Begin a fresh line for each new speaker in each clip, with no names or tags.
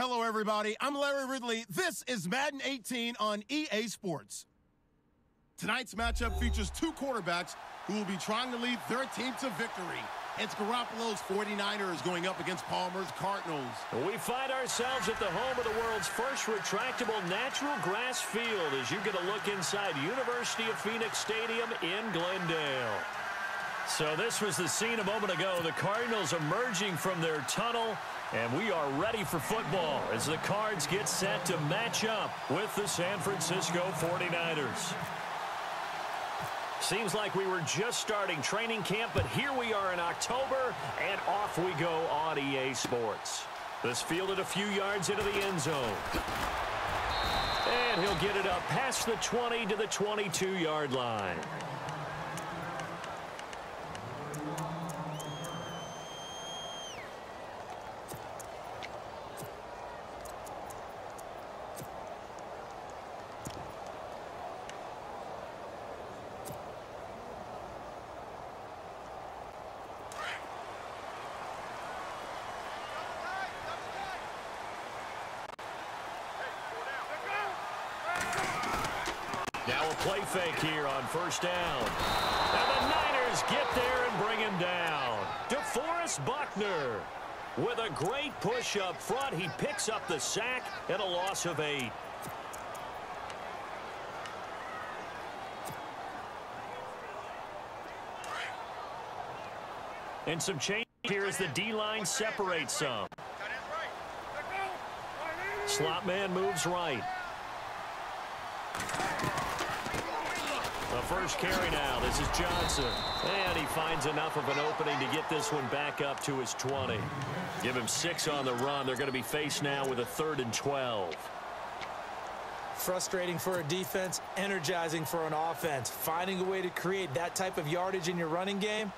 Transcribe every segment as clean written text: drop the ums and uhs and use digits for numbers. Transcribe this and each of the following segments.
Hello, everybody. I'm Larry Ridley. This is Madden 18 on EA Sports. Tonight's matchup features two quarterbacks who will be trying to lead their team to victory. It's Garoppolo's 49ers going up against Palmer's Cardinals.
We find ourselves at the home of the world's first retractable natural grass field as you get a look inside University of Phoenix Stadium in Glendale. So this was the scene a moment ago. The Cardinals emerging from their tunnel, and we are ready for football as the Cards get set to match up with the San Francisco 49ers. Seems like we were just starting training camp, but here we are in October, and off we go on EA Sports. This fielded a few yards into the end zone. And he'll get it up past the 20 to the 22-yard line. Now a play fake here on first down. And the Niners get there and bring him down. DeForest Buckner with a great push up front. He picks up the sack and a loss of 8. And some change here as the D-line separates some. Slot man moves right. The first carry now. This is Johnson. And he finds enough of an opening to get this one back up to his 20. Give him 6 on the run. They're going to be faced now with a 3rd and 12.
Frustrating for a defense, energizing for an offense. Finding a way to create that type of yardage in your running game,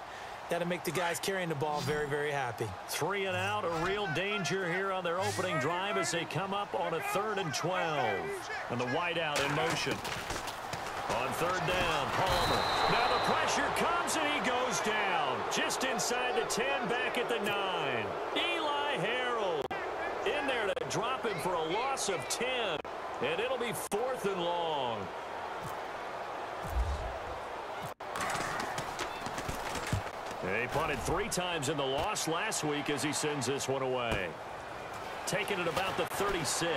that'll make the guys carrying the ball very, very happy.
3 and out, a real danger here on their opening drive as they come up on a 3rd and 12. And the wideout in motion. On 3rd down, Palmer. Now the pressure comes and he goes down. Just inside the 10, back at the 9. Eli Harold in there to drop him for a loss of 10. And it'll be 4th and long. He punted 3 times in the loss last week as he sends this one away. Taking it about the 36.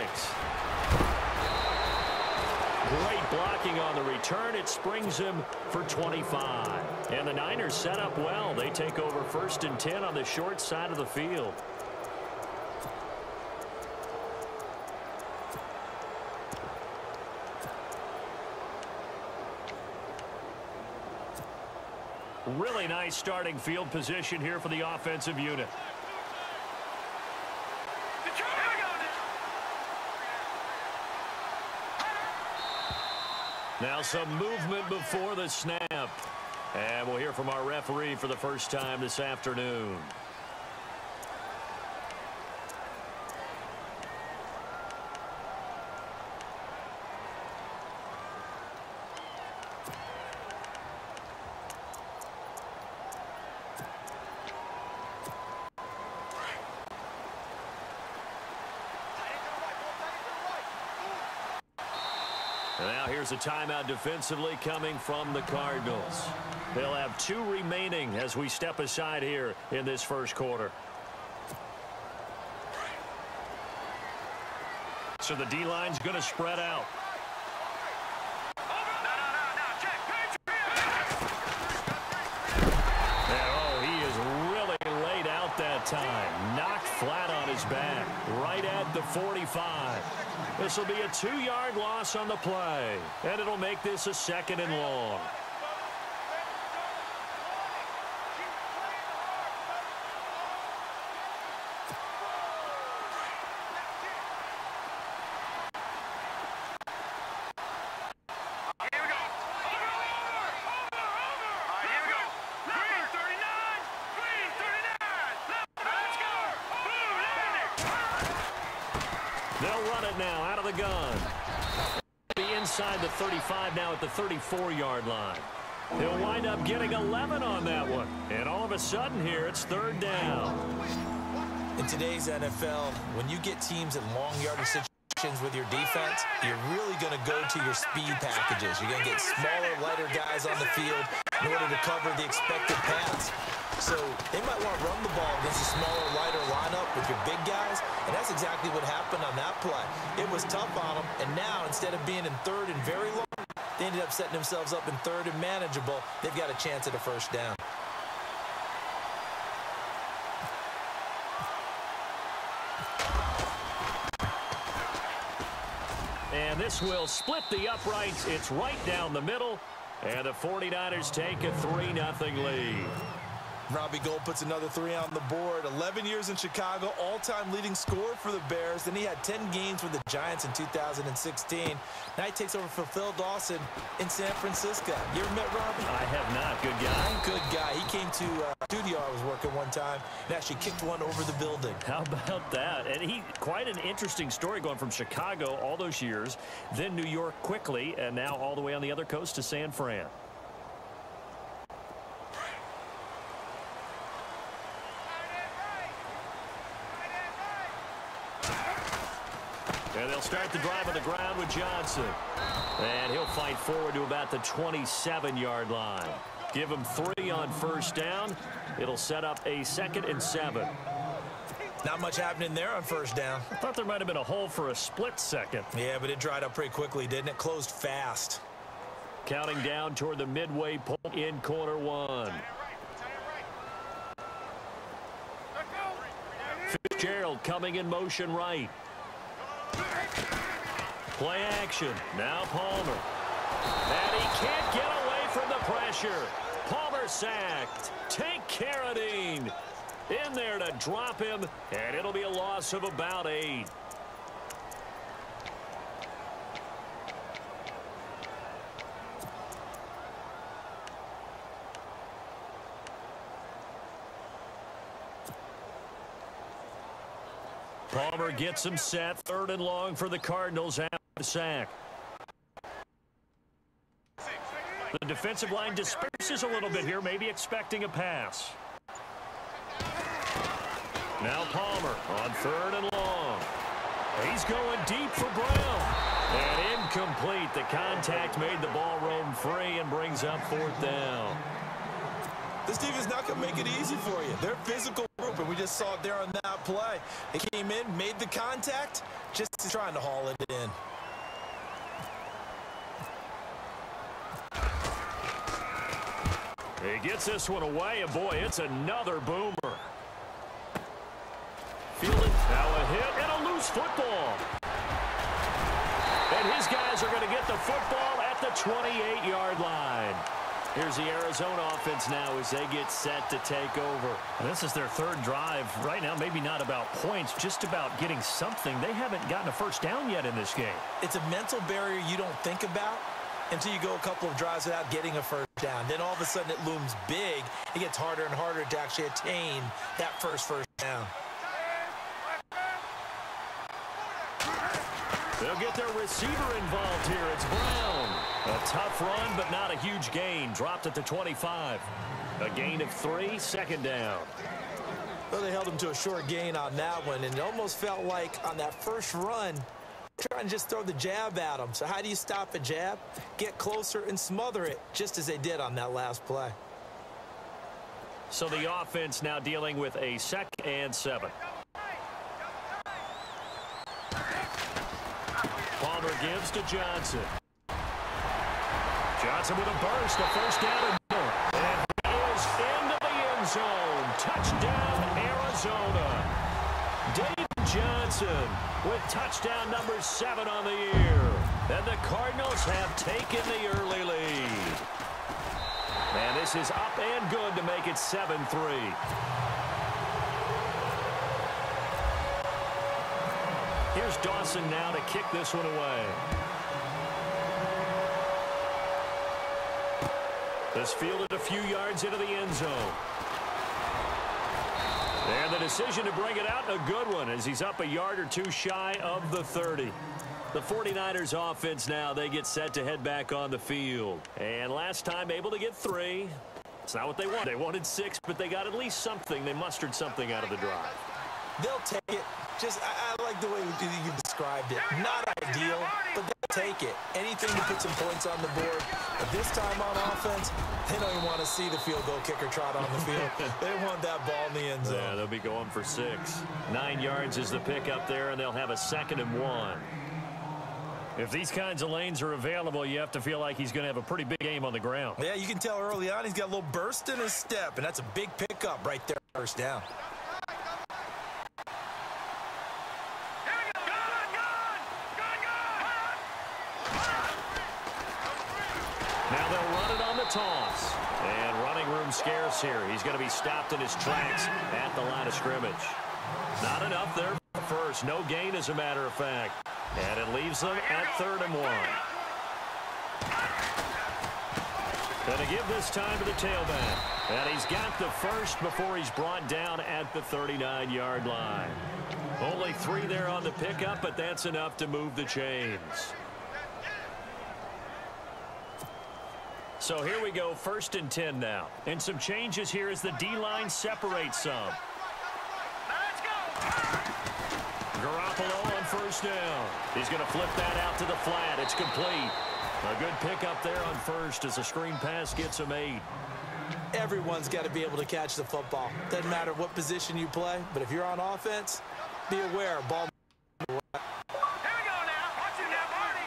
Great blocking on the return. It springs him for 25. And the Niners set up well. They take over 1st and 10 on the short side of the field. Really nice starting field position here for the offensive unit. Now some movement before the snap. And we'll hear from our referee for the first time this afternoon. And now here's a timeout defensively coming from the Cardinals. They'll have 2 remaining as we step aside here in this first quarter. So the D-line's going to spread out. And oh, he is really laid out that time. Knocked flat on his back, right at the 45. This will be a 2-yard loss on the play, and it'll make this a 2nd and long. They'll run it now out of the gun. Be inside the 35 now at the 34-yard line. He'll wind up getting 11 on that one. And all of a sudden here, it's 3rd down.
In today's NFL, when you get teams in long yardage situations with your defense, you're really going to go to your speed packages. You're going to get smaller, lighter guys on the field in order to cover the expected pass. So they might want to run the ball against a smaller, lighter lineup with your big guys, and that's exactly what happened on that play. It was tough on them, and now instead of being in third and very long, they ended up setting themselves up in third and manageable. They've got a chance at a first down.
And this will split the uprights. It's right down the middle. And the 49ers take a 3-0 lead.
Robbie Gould puts another 3 on the board. 11 years in Chicago, all-time leading scorer for the Bears. Then he had 10 games with the Giants in 2016. Now he takes over for Phil Dawson in San Francisco. You ever met Robbie?
I have not. Good guy?
Good guy. He came to studio I was working one time and actually kicked one over the building.
How about that? And quite an interesting story going from Chicago all those years, then New York quickly, and now all the way on the other coast to San Fran. And they'll start the drive on the ground with Johnson. And he'll fight forward to about the 27-yard line. Give him 3 on first down. It'll set up a 2nd and 7.
Not much happening there on first down.
I thought there might have been a hole for a split second.
Yeah, but it dried up pretty quickly, didn't it? Closed fast.
Counting down toward the midway point in quarter 1. Fitzgerald coming in motion right. Play action. Now Palmer. And he can't get away from the pressure. Palmer sacked. Take Carradine in there to drop him, and it'll be a loss of about 8. Palmer gets him set. 3rd and long for the Cardinals after the sack. The defensive line disperses a little bit here, maybe expecting a pass. Now Palmer on 3rd and long. He's going deep for Brown. And incomplete. The contact made the ball roam free and brings up 4th down.
This defense not going to make it easy for you. They're a physical group, and we just saw it there on that play. They came in, made the contact, just trying to haul it in.
He gets this one away, and boy, it's another boomer. Fielded, now a hit, and a loose football. And his guys are going to get the football at the 28-yard line. Here's the Arizona offense now as they get set to take over. And this is their 3rd drive. Right now, maybe not about points, just about getting something. They haven't gotten a first down yet in this game.
It's a mental barrier you don't think about until you go a couple of drives without getting a first down. Then all of a sudden it looms big. It gets harder and harder to actually attain that first down.
They'll get their receiver involved here. It's Brown. A tough run, but not a huge gain. Dropped at the 25. A gain of 3, 2nd down.
Well, they held him to a short gain on that one, and it almost felt like on that first run, trying to just throw the jab at him. So how do you stop a jab? Get closer and smother it, just as they did on that last play.
So the offense now dealing with a 2nd and 7. Palmer gives to Johnson. Johnson with a burst, a first down and more. And he is into the end zone. Touchdown, Arizona. David Johnson with touchdown number 7 on the year. And the Cardinals have taken the early lead. And this is up and good to make it 7-3. Here's Dawson now to kick this one away. This fielded a few yards into the end zone. And the decision to bring it out, a good one, as he's up a yard or 2 shy of the 30. The 49ers offense now, they get set to head back on the field. And last time able to get 3. It's not what they wanted. They wanted 6, but they got at least something. They mustered something out of the drive.
They'll take it. I like the way you described it. Not ideal, but they'll take it. Anything to put some points on the board. But this time on offense, they don't even want to see the field goal kicker trot on the field. They want that ball in the end zone.
Yeah, they'll be going for 6. 9 yards is the pickup there, and they'll have a 2nd and 1. If these kinds of lanes are available, you have to feel like he's going to have a pretty big game on the ground.
Yeah, you can tell early on he's got a little burst in his step, and that's a big pickup right there, first down.
Now they'll run it on the toss. And running room scarce here. He's going to be stopped in his tracks at the line of scrimmage. Not enough there for first. No gain, as a matter of fact. And it leaves them at 3rd and 1. Going to give this time to the tailback. And he's got the first before he's brought down at the 39-yard line. Only 3 there on the pickup, but that's enough to move the chains. So here we go, 1st and 10 now. And some changes here as the D-line separates some.
Let's go.
Garoppolo on 1st down. He's going to flip that out to the flat. It's complete. A good pickup there on 1st as the screen pass gets him 8.
Everyone's got to be able to catch the football. Doesn't matter what position you play, but if you're on offense, be aware. Ball.
Here we go now. Watch it now, Barney.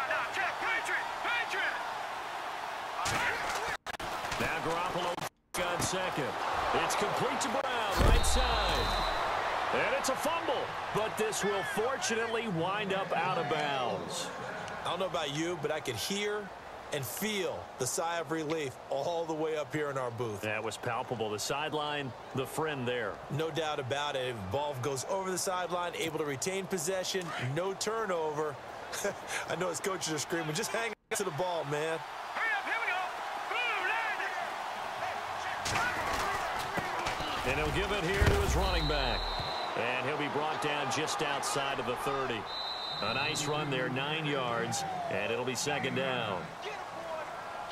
No. Check. Patriot.
Now Garoppolo on 2nd. It's complete to Brown, right side. And it's a fumble, but this will fortunately wind up out of bounds.
I don't know about you, but I could hear and feel the sigh of relief all the way up here in our booth.
That was palpable. The sideline, the friend there.
No doubt about it. Ball goes over the sideline, able to retain possession, no turnover. I know his coaches are screaming, just hang on to the ball, man.
And he'll give it here to his running back. And he'll be brought down just outside of the 30. A nice run there, 9 yards, and it'll be 2nd down.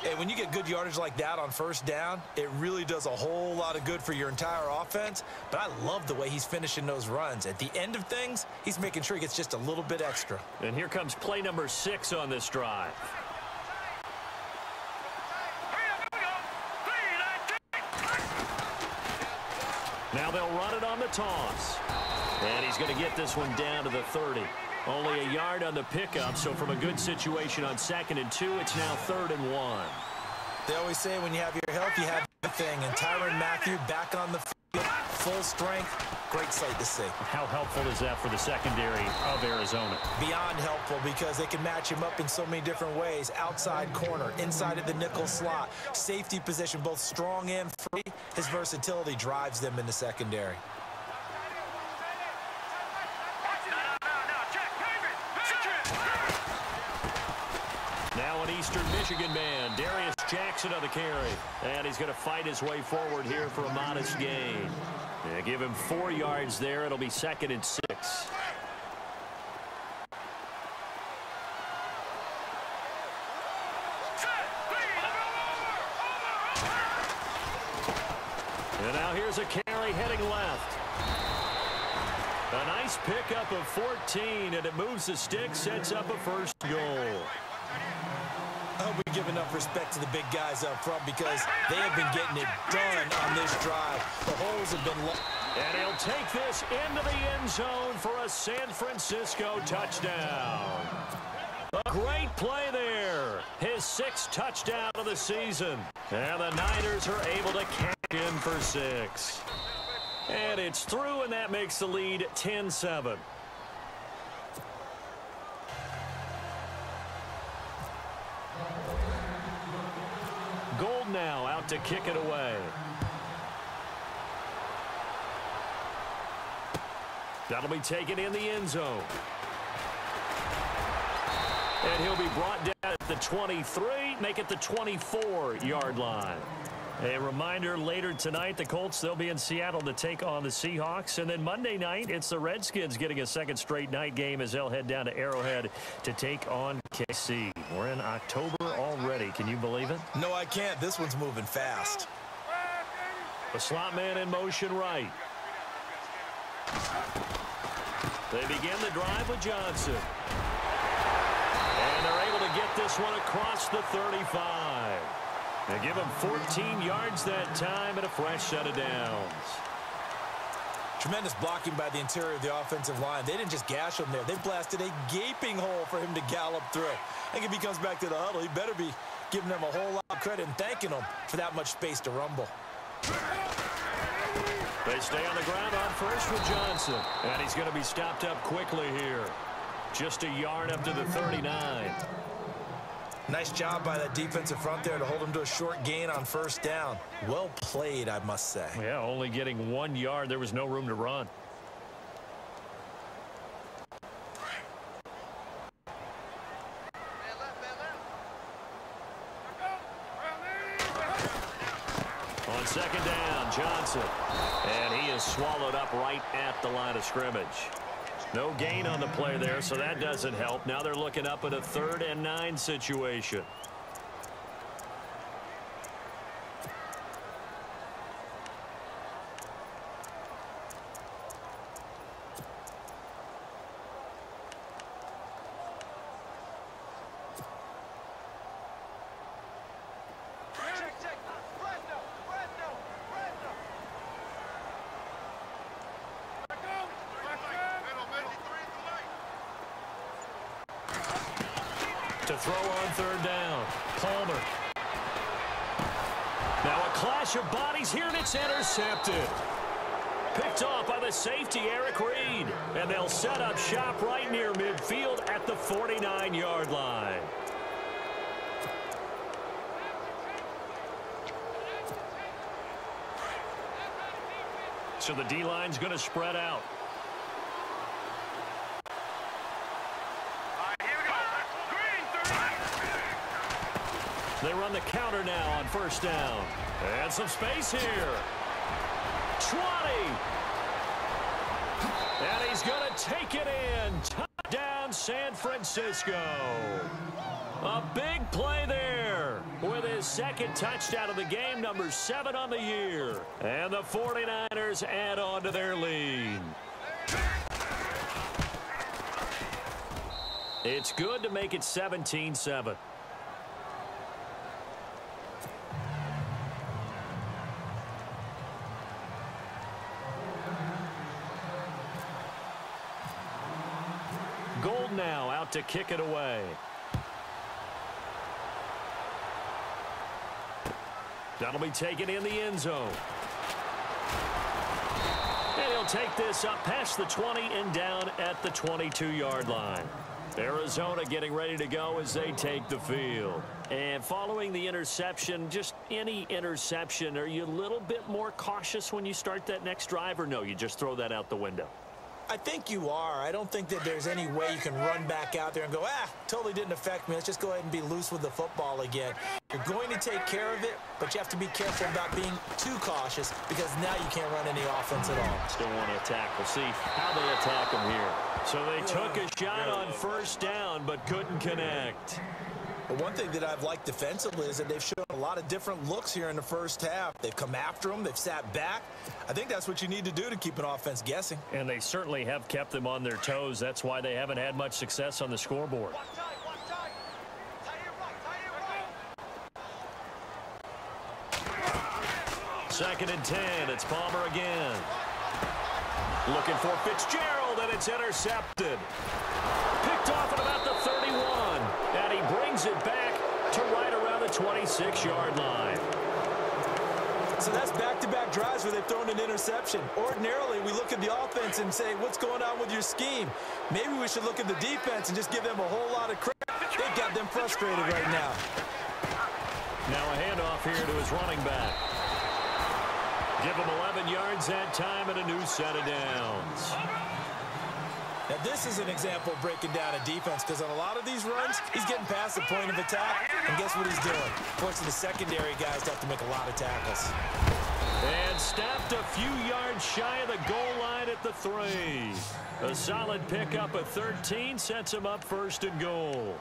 Hey, when you get good yardage like that on 1st down, it really does a whole lot of good for your entire offense. But I love the way he's finishing those runs. At the end of things, he's making sure he gets just a little bit extra.
And here comes play number 6 on this drive. Now they'll run it on the toss. And he's going to get this one down to the 30. Only a yard on the pickup, so from a good situation on 2nd and 2, it's now 3rd and 1.
They always say when you have your health, you have everything. And Tyrann Mathieu back on the field, full strength. Great sight to see.
How helpful is that for the secondary of Arizona?
Beyond helpful, because they can match him up in so many different ways. Outside corner, inside of the nickel slot, safety position, both strong and free. His versatility drives them in the secondary.
Now an Eastern Michigan man, Darius Jackson on the carry. And he's going to fight his way forward here for a modest gain. Yeah, give him 4 yards there. It'll be 2nd and 6. And now here's a carry heading left. A nice pickup of 14, and it moves the stick, sets up a 1st goal.
I hope we give enough respect to the big guys up front, because they have been getting it done on this drive. The holes have been low.
And he'll take this into the end zone for a San Francisco touchdown. A great play there. His 6th touchdown of the season. And the Niners are able to cash in for 6. And it's through, and that makes the lead 10-7. Gold now out to kick it away. That'll be taken in the end zone. And he'll be brought down at the 23, make it the 24-yard line. A reminder, later tonight, the Colts, they'll be in Seattle to take on the Seahawks. And then Monday night, it's the Redskins getting a 2nd straight night game as they'll head down to Arrowhead to take on KC. We're in October already. Can you believe it?
No, I can't. This one's moving fast.
The slot man in motion right. They begin the drive with Johnson. And they're able to get this one across the 35. They give him 14 yards that time and a fresh set of downs.
Tremendous blocking by the interior of the offensive line. They didn't just gash him there. They blasted a gaping hole for him to gallop through. I think if he comes back to the huddle, he better be giving them a whole lot of credit and thanking them for that much space to rumble.
They stay on the ground on first with Johnson. And he's going to be stopped up quickly here. Just a yard up to the 39.
Nice job by that defensive front there to hold him to a short gain on first down. Well played, I must say.
Yeah, only getting 1 yard. There was no room to run. On second down, Johnson. And he is swallowed up right at the line of scrimmage. No gain on the play there, so that doesn't help. Now they're looking up at a 3rd and 9 situation. To throw on 3rd down, Palmer. Now a clash of bodies here, and it's intercepted. Picked off by the safety, Eric Reed. And they'll set up shop right near midfield at the 49-yard line. So the D-line's going to spread out. They run the counter now on first down. And some space here. 20. And he's going to take it in. Touchdown, San Francisco. A big play there with his 2nd touchdown of the game, number 7 on the year. And the 49ers add on to their lead. It's good to make it 17-7. Gold now out to kick it away. That'll be taken in the end zone. And he'll take this up past the 20 and down at the 22-yard line. Arizona getting ready to go as they take the field. And following the interception, just any interception, are you a little bit more cautious when you start that next drive, or no, you just throw that out the window?
I think you are. I don't think that there's any way you can run back out there and go, totally didn't affect me. Let's just go ahead and be loose with the football again. You're going to take care of it, but you have to be careful about being too cautious because now you can't run any offense at all.
Still want to attack. We'll see how they attack him here. So they took a shot on first down, but couldn't connect.
But one thing that I've liked defensively is that they've shown a lot of different looks here in the first half. They've come after them. They've sat back. I think that's what you need to do to keep an offense guessing.
And they certainly have kept them on their toes. That's why they haven't had much success on the scoreboard. Second and 10. It's Palmer again. Looking for Fitzgerald, and it's intercepted. Picked off at about the 31. And he brings it back to right around the 26-yard line.
So that's back-to-back drives where they've thrown an interception. Ordinarily, we look at the offense and say, what's going on with your scheme? Maybe we should look at the defense and just give them a whole lot of credit. They've got them frustrated right now.
Now a handoff here to his running back. Give him 11 yards that time and a new set of downs.
Now, this is an example of breaking down a defense because on a lot of these runs, he's getting past the point of attack, and guess what he's doing? Forcing the secondary guys to have to make a lot of tackles.
And stopped a few yards shy of the goal line at the 3. A solid pickup of 13 sets him up first and goal.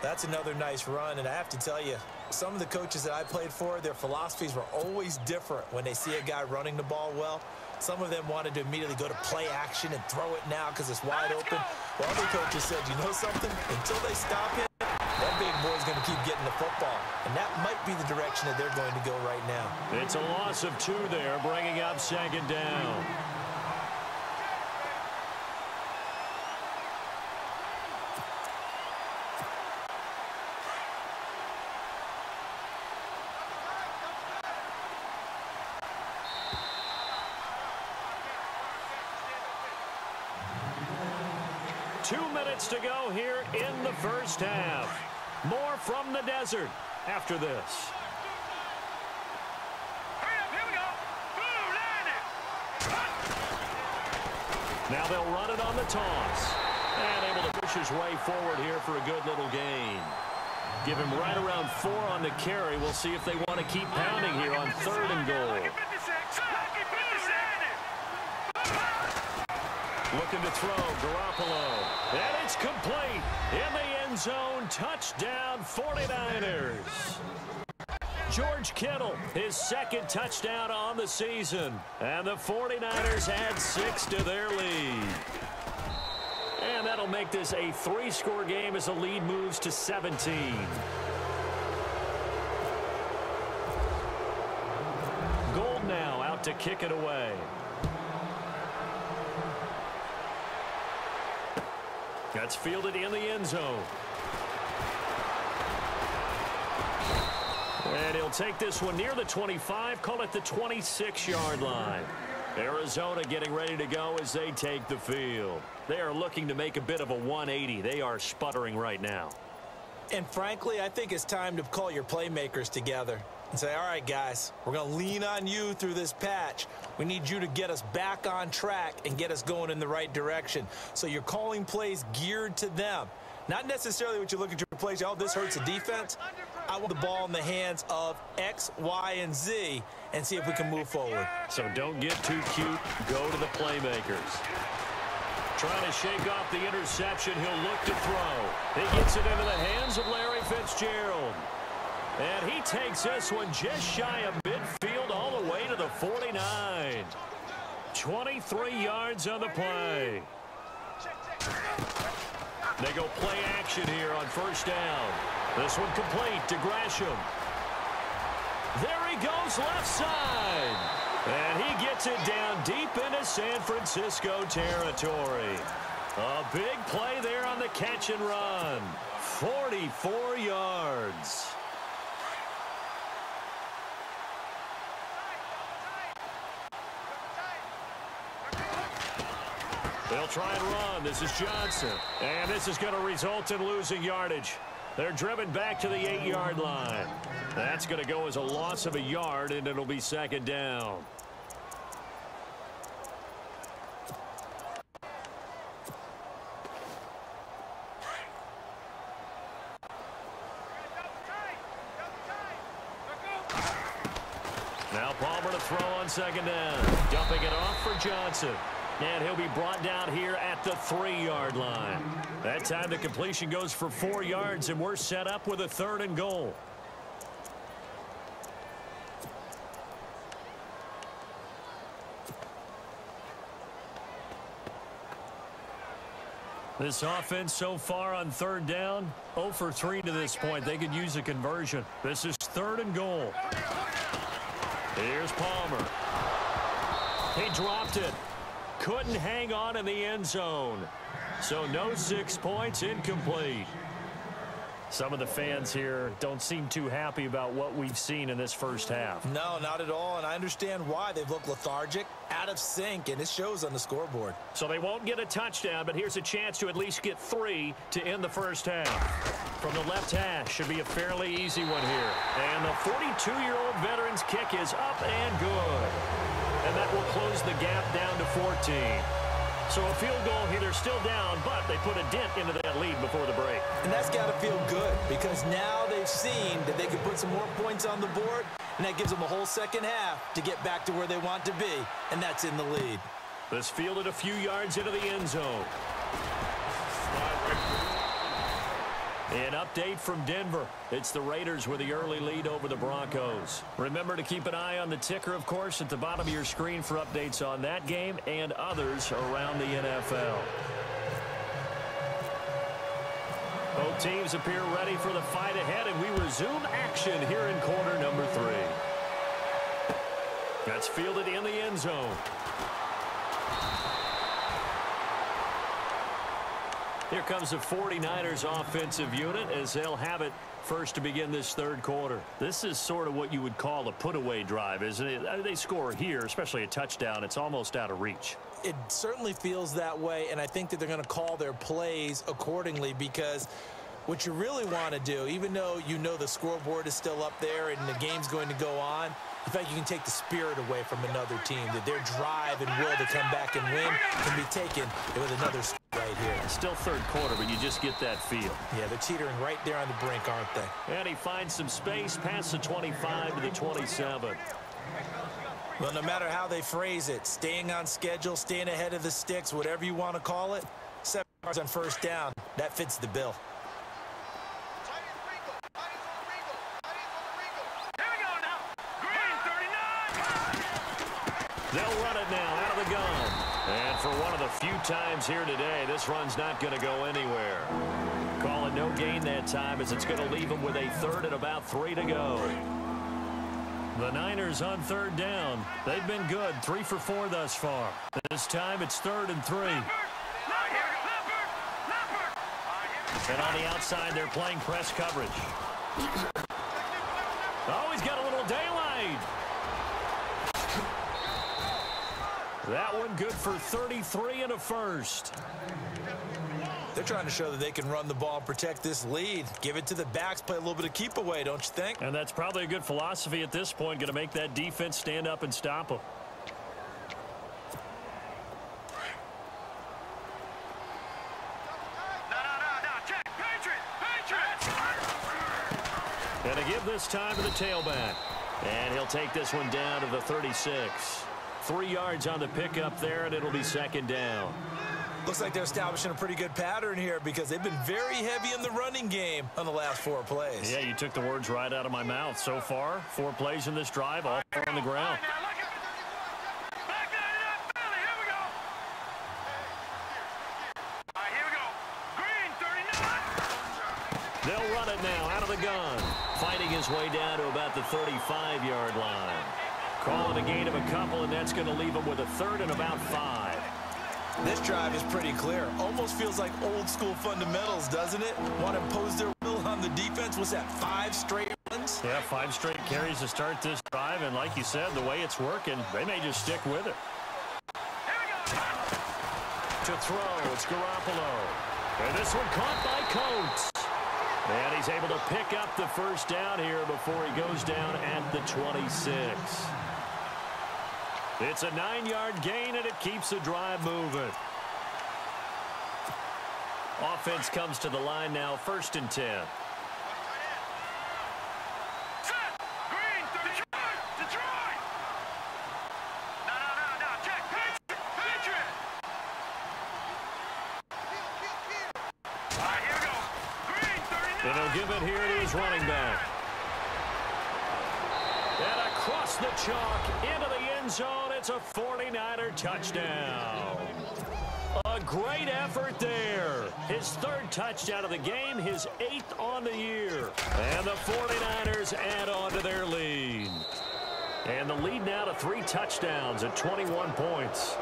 That's another nice run, and I have to tell you, some of the coaches that I played for, their philosophies were always different when they see a guy running the ball well. Some of them wanted to immediately go to play action and throw it now because it's wide open. Well, other coaches said, you know something? Until they stop him, that big boy's going to keep getting the football. And that might be the direction that they're going to go right now.
It's a loss of 2 there, bringing up second down. To go here in the first half. More from the desert after this.
Here we go.
Now they'll run it on the toss. And able to push his way forward here for a good little gain. Give him right around 4 on the carry. We'll see if they want to keep pounding here on 3rd and goal. Looking to throw, Garoppolo. And it's complete. In the end zone, touchdown 49ers. George Kittle, his 2nd touchdown on the season. And the 49ers add 6 to their lead. And that'll make this a 3-score game as the lead moves to 17. Gold now out to kick it away. That's fielded in the end zone. And he'll take this one near the 25, call it the 26-yard line. Arizona getting ready to go as they take the field. They are looking to make a bit of a 180. They are sputtering right now.
And frankly, I think it's time to call your playmakers together and say, all right, guys, we're going to lean on you through this patch. We need you to get us back on track and get us going in the right direction. So you're calling plays geared to them. Not necessarily what you look at your plays, oh, this hurts the defense. I want the ball in the hands of X, Y, and Z and see if we can move forward.
So don't get too cute. Go to the playmakers. Trying to shake off the interception. He'll look to throw. He gets it into the hands of Larry Fitzgerald. And he takes this one just shy of midfield all the way to the 49. 23 yards on the play. They go play action here on 1st down. This one complete to Gresham. There he goes left side. And he gets it down deep into San Francisco territory. A big play there on the catch and run. 44 yards. They'll try and run. This is Johnson. And this is going to result in losing yardage. They're driven back to the 8-yard line. That's going to go as a loss of a yard, and it'll be 2nd down. Now Palmer to throw on 2nd down. Dumping it off for Johnson. And he'll be brought down here at the 3-yard line. That time the completion goes for 4 yards, and we're set up with a 3rd and goal. This offense so far on 3rd down, 0 for 3 to this point. They could use a conversion. This is 3rd and goal. Here's Palmer. He dropped it. Couldn't hang on in the end zone. So no 6 points, incomplete. Some of the fans here don't seem too happy about what we've seen in this first half.
No, not at all, and I understand why. They've looked lethargic, out of sync, and it shows on the scoreboard.
So they won't get a touchdown, but here's a chance to at least get 3 to end the first half. From the left hash, should be a fairly easy one here. And the 42-year-old veteran's kick is up and good. And that will close the gap down to 14. So a field goal here, they're still down, but they put a dent into that lead before the break.
And that's got to feel good because now they've seen that they can put some more points on the board, and that gives them a whole second half to get back to where they want to be, and that's in the lead.
This fielded a few yards into the end zone. An update from Denver. It's the Raiders with the early lead over the Broncos. Remember to keep an eye on the ticker, of course, at the bottom of your screen for updates on that game and others around the NFL. Both teams appear ready for the fight ahead, and we resume action here in quarter number 3. That's fielded in the end zone. Here comes the 49ers offensive unit as they'll have it first to begin this third quarter. This is sort of what you would call a put-away drive, isn't it? They score here, especially a touchdown. It's almost out of reach.
It certainly feels that way, and I think that they're going to call their plays accordingly, because what you really want to do, even though you know the scoreboard is still up there and the game's going to go on, I think you can take the spirit away from another team, that their drive and will to come back and win can be taken with another right here.
It's still third quarter, but you just get that feel.
Yeah, they're teetering right there on the brink, aren't they?
And he finds some space past the 25 to the 27.
Well, no matter how they phrase it, staying on schedule, staying ahead of the sticks, whatever you want to call it, 7 yards on first down, that fits the bill.
They'll run it now out of the gun. And for one of the few times here today, this run's not going to go anywhere. Calling no gain that time, as it's going to leave them with a 3rd and about 3 to go. The Niners on 3rd down. They've been good, 3 for 4 thus far. This time it's 3rd and 3. And on the outside, they're playing press coverage. Oh, he's got a little daylight. That one good for 33 and a first.
They're trying to show that they can run the ball and protect this lead. Give it to the backs, play a little bit of keep away, don't you think?
And that's probably a good philosophy at this point, going to make that defense stand up and stop them. And to give this time to the tailback. And he'll take this one down to the 36. 3 yards on the pickup there, and it'll be 2nd down.
Looks like they're establishing a pretty good pattern here, because they've been very heavy in the running game on the last 4 plays.
Yeah, you took the words right out of my mouth. So far, 4 plays in this drive, all on the ground. They'll run it now out of the gun. Fighting his way down to about the 35-yard line. Calling a gain of a couple, and that's going to leave him with a 3rd and about 5.
This drive is pretty clear. Almost feels like old-school fundamentals, doesn't it? Want to impose their will on the defense. Was that 5 straight runs?
Yeah, 5 straight carries to start this drive, and like you said, the way it's working, they may just stick with it. To throw, it's Garoppolo. And this one caught by Coates. And he's able to pick up the first down here before he goes down at the 26. It's a 9-yard gain, and it keeps the drive moving. Offense comes to the line now, 1st and 10. And he'll give it here to his running back. And across the chalk into the end zone, it's a 49er touchdown. A great effort there. His 3rd touchdown of the game, his 8th on the year. And the 49ers add on to their lead. And the lead now to 3 touchdowns at 21 points.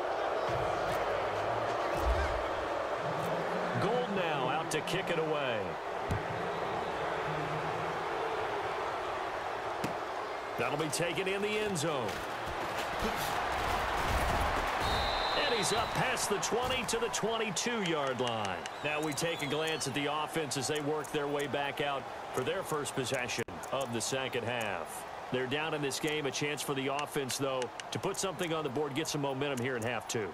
Gold now out to kick it away. That'll be taken in the end zone. And he's up past the 20 to the 22-yard line. Now we take a glance at the offense as they work their way back out for their first possession of the second half. They're down in this game. A chance for the offense, though, to put something on the board, get some momentum here in half 2.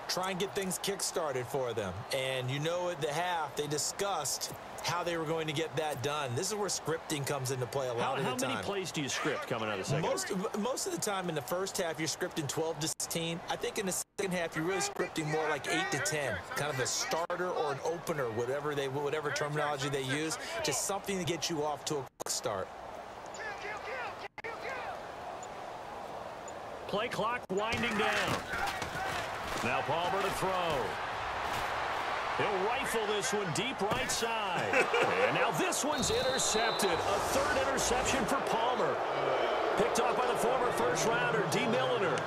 try and get things kick-started for them. And you know at the half, they discussed how they were going to get that done. This is where scripting comes into play a lot of the time.
How many plays do you script coming out of the second?
Most of the time in the first half, you're scripting 12 to 16. I think in the second half, you're really scripting more like 8 to 10, kind of a starter or an opener, whatever terminology they use, just something to get you off to a quick start.
Play clock winding down. Now Palmer to throw. He'll rifle this one deep right side. And now this one's intercepted. A third interception for Palmer. Picked off by the former first-rounder, D. Milliner.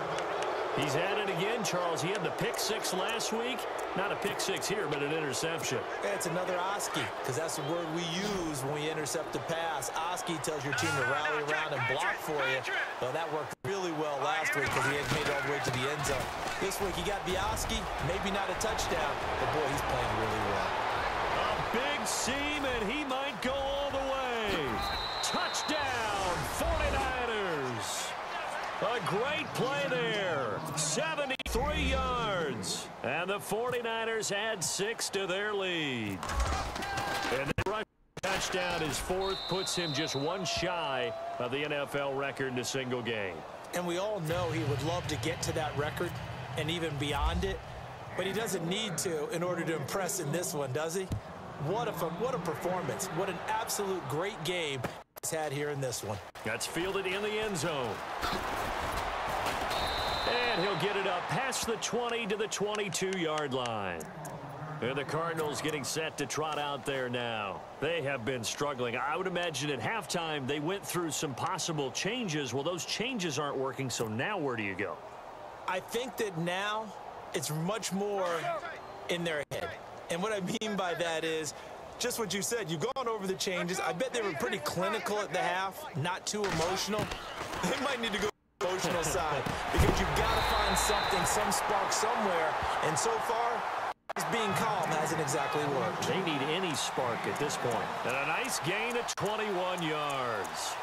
He's at it again, Charles. He had the pick six last week. Not a pick six here, but an interception.
Yeah, it's another Oski, because that's the word we use when we intercept a pass. Oski tells your team to rally around and block for you. Well, that worked really well last week because he had made it all the way to the end zone. This week he got the Oski, maybe not a touchdown, but boy, he's playing really well.
A big seam, and he might go all the way. Touchdown, 49ers. A great play there. 73 yards. And the 49ers add 6 to their lead. And the rush touchdown, his fourth, puts him just one shy of the NFL record in a single game.
And we all know he would love to get to that record and even beyond it, but he doesn't need to in order to impress in this one, does he? What a performance. What an absolute great game he's had here in this one.
That's fielded in the end zone. And he'll get it up past the 20 to the 22-yard line. And the Cardinals getting set to trot out there now. They have been struggling. I would imagine at halftime they went through some possible changes. Well, those changes aren't working, so now where do you go?
I think that now it's much more in their head. And what I mean by that is just what you said. You've gone over the changes. I bet they were pretty clinical at the half, not too emotional. They might need to go emotional side because you've got to find something, some spark somewhere, and so far just being calm hasn't exactly worked.
They need any spark at this point. And a nice gain of 21 yards.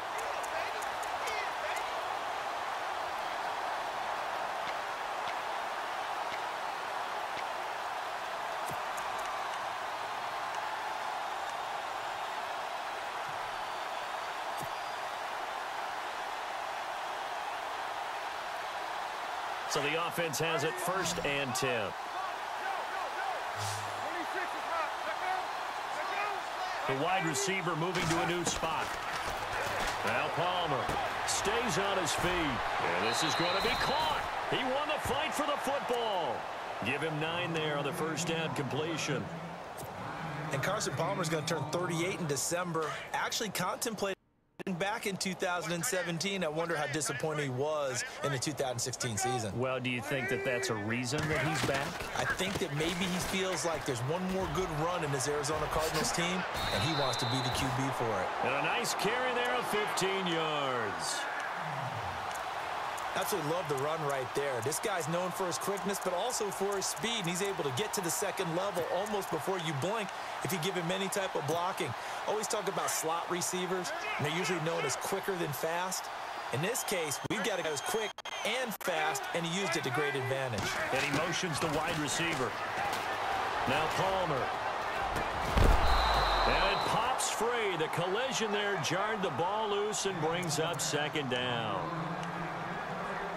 So the offense has it 1st and 10. The wide receiver moving to a new spot. Now Palmer stays on his feet. And this is going to be caught. He won the fight for the football. Give him 9 there on the first down completion.
And Carson Palmer's going to turn 38 in December. Actually contemplated back in 2017. I wonder how disappointed he was in the 2016 season.
Well, do you think that that's a reason that he's back?
I think that maybe he feels like there's one more good run in this Arizona Cardinals team, and he wants to be the QB for it.
And a nice carry there of 15 yards.
Absolutely love the run right there. This guy's known for his quickness, but also for his speed. He's able to get to the second level almost before you blink if you give him any type of blocking. Always talk about slot receivers, and they're usually known as quicker than fast. In this case, we've got a guy who's quick and fast, and he used it to great advantage.
And he motions the wide receiver. Now Palmer. And it pops free. The collision there jarred the ball loose and brings up 2nd down.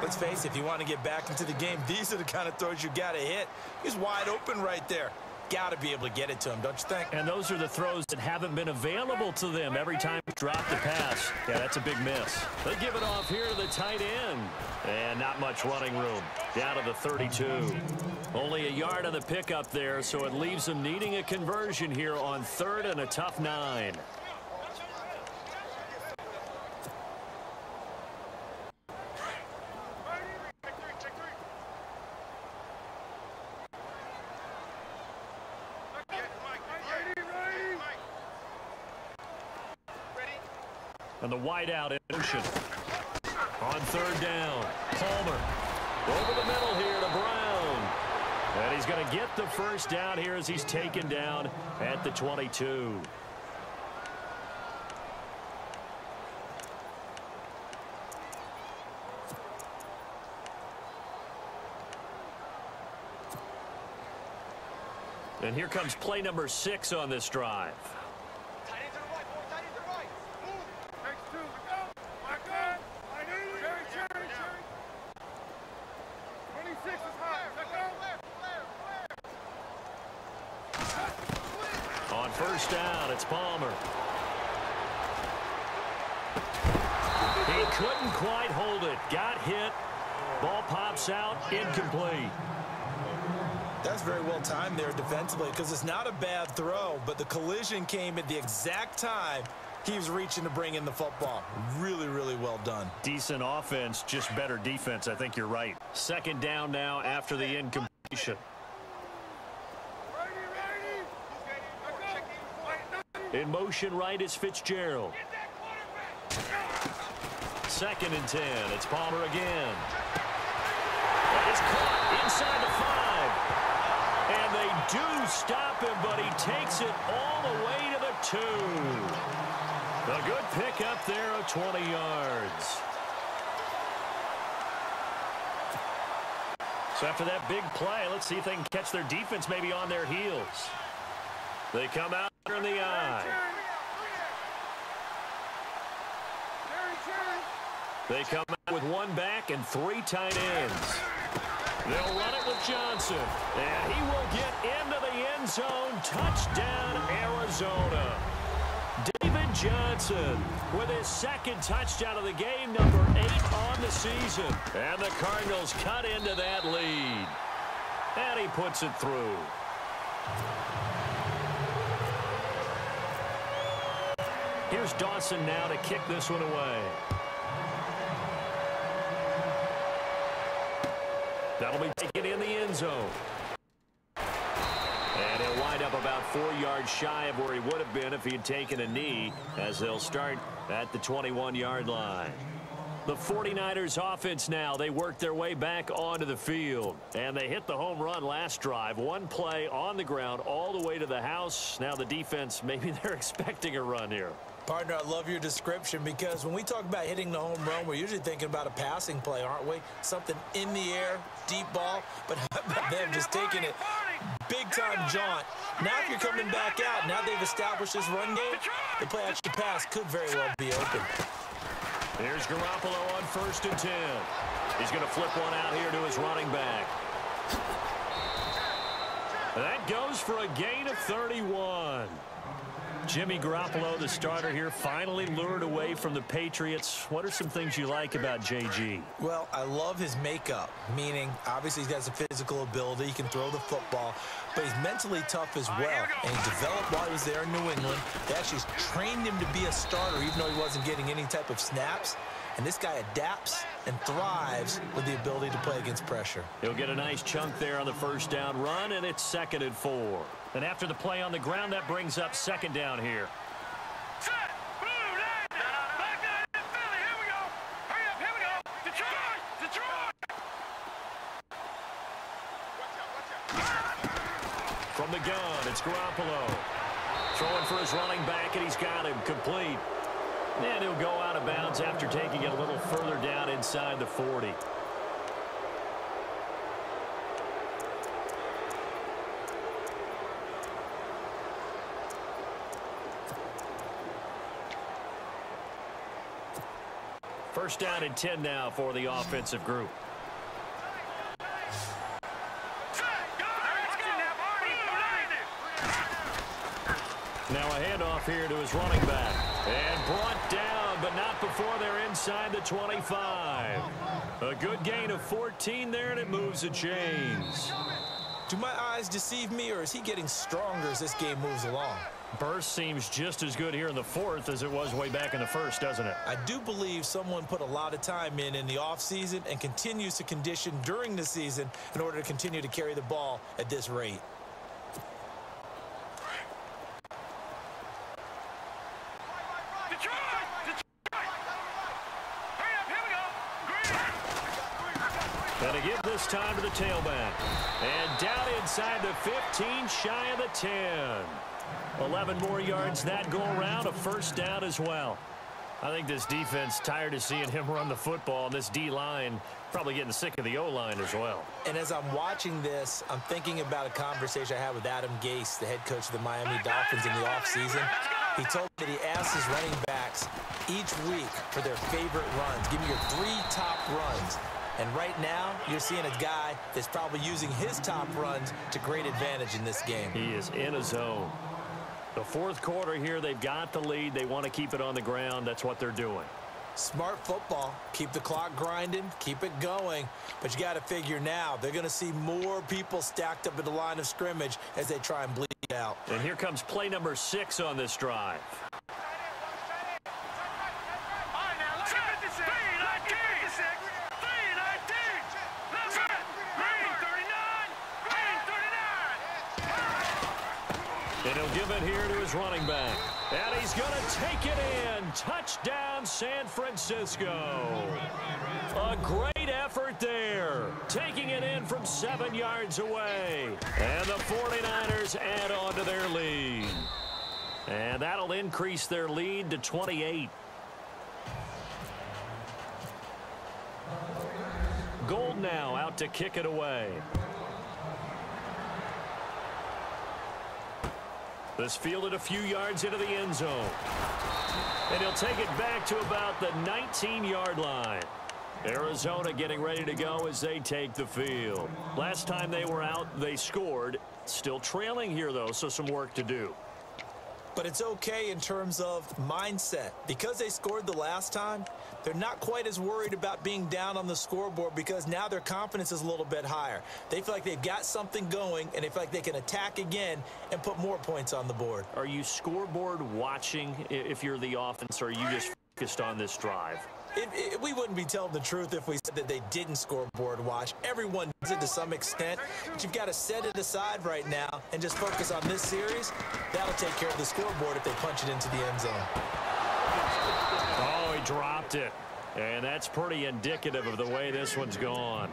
Let's face it, if you want to get back into the game, these are the kind of throws you got to hit. He's wide open right there. Got to be able to get it to him, don't you think?
And those are the throws that haven't been available to them every time they drop the pass. Yeah, that's a big miss. They give it off here to the tight end. And not much running room. Down to the 32. Only a yard on the pickup there, so it leaves them needing a conversion here on 3rd and a tough 9. And the wide out in motion. On 3rd down, Palmer. Over the middle here to Brown. And he's going to get the first down here as he's taken down at the 22. And here comes play number 6 on this drive.
Tight end to the right, boy. Tight end to the right. Move. Next two. Back up. Cherry. 26 is high. Back up.
On first down, it's Palmer. He couldn't quite hold it. Got hit. Ball pops out. Incomplete.
That's very well timed there defensively because it's not a bad throw, but the collision came at the exact time he was reaching to bring in the football. Really, really well done.
Decent offense, just better defense. I think you're right. Second down now after the incompletion. In motion right is Fitzgerald. Second and 10. It's Palmer again. It's caught inside the 5. And they do stop him, but he takes it all the way to the 2. A good pickup there of 20 yards. So after that big play, let's see if they can catch their defense maybe on their heels. They come out in the eye. They come out with 1 back and 3 tight ends. They'll run it with Johnson, and he will get into the end zone. Touchdown, Arizona. David Johnson with his second touchdown of the game, number 8 on the season. And the Cardinals cut into that lead. And he puts it through. Here's Dawson now to kick this one away. That'll be taken in the end zone. And he'll wind up about 4 yards shy of where he would have been if he had taken a knee, as they'll start at the 21-yard line. The 49ers offense now, they work their way back onto the field. And they hit the home run last drive. 1 play on the ground all the way to the house. Now the defense, maybe they're expecting a run here.
Partner, I love your description because when we talk about hitting the home run, we're usually thinking about a passing play, aren't we? Something in the air, deep ball, but how about them just taking it big-time jaunt. Now if you're coming back out, now they've established this run game, the play action pass could very well be open.
Here's Garoppolo on first and 10. He's going to flip one out here to his running back. That goes for a gain of 31. Jimmy Garoppolo, the starter here, finally lured away from the Patriots. What are some things you like about JG?
Well, I love his makeup, meaning obviously he's got some physical ability. He can throw the football, but he's mentally tough as well. And he developed while he was there in New England. They actually trained him to be a starter even though he wasn't getting any type of snaps. And this guy adapts and thrives with the ability to play against pressure.
He'll get a nice chunk there on the first down run, and it's 2nd and 4. And after the play on the ground, that brings up 2nd down here.
Set. Blue line. Back down in Philly. Here we go. Hurry up. Here we go. Detroit.
From the gun, it's Garoppolo. Throwing for his running back, and he's got him complete. And he'll go out of bounds after taking it a little further down inside the 40. First down and 10 now for the offensive group. Now a handoff here to his running back. And brought down, but not before they're inside the 25. A good gain of 14 there, and it moves the chains.
Do my eyes deceive me, or is he getting stronger as this game moves along?
Burst seems just as good here in the 4th as it was way back in the 1st, doesn't it?
I do believe someone put a lot of time in the offseason and continues to condition during the season in order to continue to carry the ball at this rate.
Going to give this time to the tailback. And down inside the 15, shy of the 10. 11 more yards that go around, a first down as well. I think this defense tired of seeing him run the football, and this D-line probably getting sick of the O-line as well.
And as I'm watching this, I'm thinking about a conversation I had with Adam Gase, the head coach of the Miami Dolphins, in the offseason. He told me that he asked his running backs each week for their favorite runs. Give me your 3 top runs. And right now, you're seeing a guy that's probably using his top runs to great advantage in this game.
He is in a zone. The fourth quarter here, they've got the lead. They want to keep it on the ground. That's what they're doing.
Smart football. Keep the clock grinding. Keep it going. But you got to figure now, they're going to see more people stacked up at the line of scrimmage as they try and bleed out.
And here comes play number 6 on this drive. And he'll give it here to his running back. And he's going to take it in. Touchdown, San Francisco. A great effort there. Taking it in from 7 yards away. And the 49ers add on to their lead. And that'll increase their lead to 28. Gold now out to kick it away. This fielded a few yards into the end zone. And he'll take it back to about the 19-yard line. Arizona getting ready to go as they take the field. Last time they were out, they scored. Still trailing here, though, so some work to do.
But it's okay in terms of mindset. Because they scored the last time, they're not quite as worried about being down on the scoreboard because now their confidence is a little bit higher. They feel like they've got something going, and they feel like they can attack again and put more points on the board.
Are you scoreboard watching if you're the offense, or are you just focused on this drive?
We wouldn't be telling the truth if we said that they didn't scoreboard watch. Everyone does it to some extent, but you've got to set it aside right now and just focus on this series. That'll take care of the scoreboard if they punch it into the end zone.
Oh, he dropped it. And that's pretty indicative of the way this one's gone.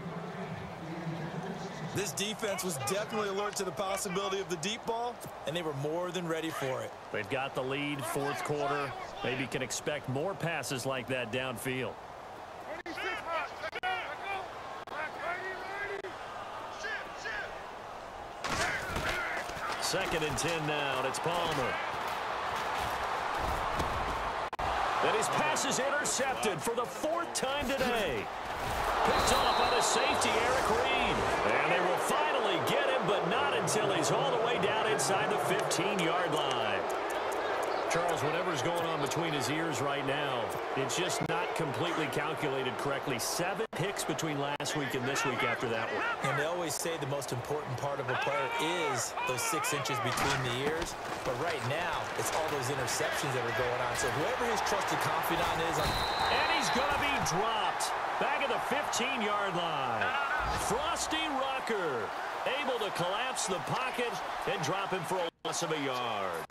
This defense was definitely alert to the possibility of the deep ball, and they were more than ready for it.
They've got the lead, fourth quarter. Maybe can expect more passes like that downfield. Second and 10 now, and it's Palmer. And his pass is intercepted for the 4th time today. Picked off by the safety, Eric Reed. And they will finally get him, but not until he's all the way down inside the 15-yard line. Charles, whatever's going on between his ears right now, it's just not completely calculated correctly. 7 picks between last week and this week after that one.
And they always say the most important part of a player is those 6 inches between the ears. But right now, it's all those interceptions that are going on. So whoever his trusted confidant is.
And he's going to be dropped back at the 15-yard line. Frosty Rocker able to collapse the pocket and drop him for a loss of a yard.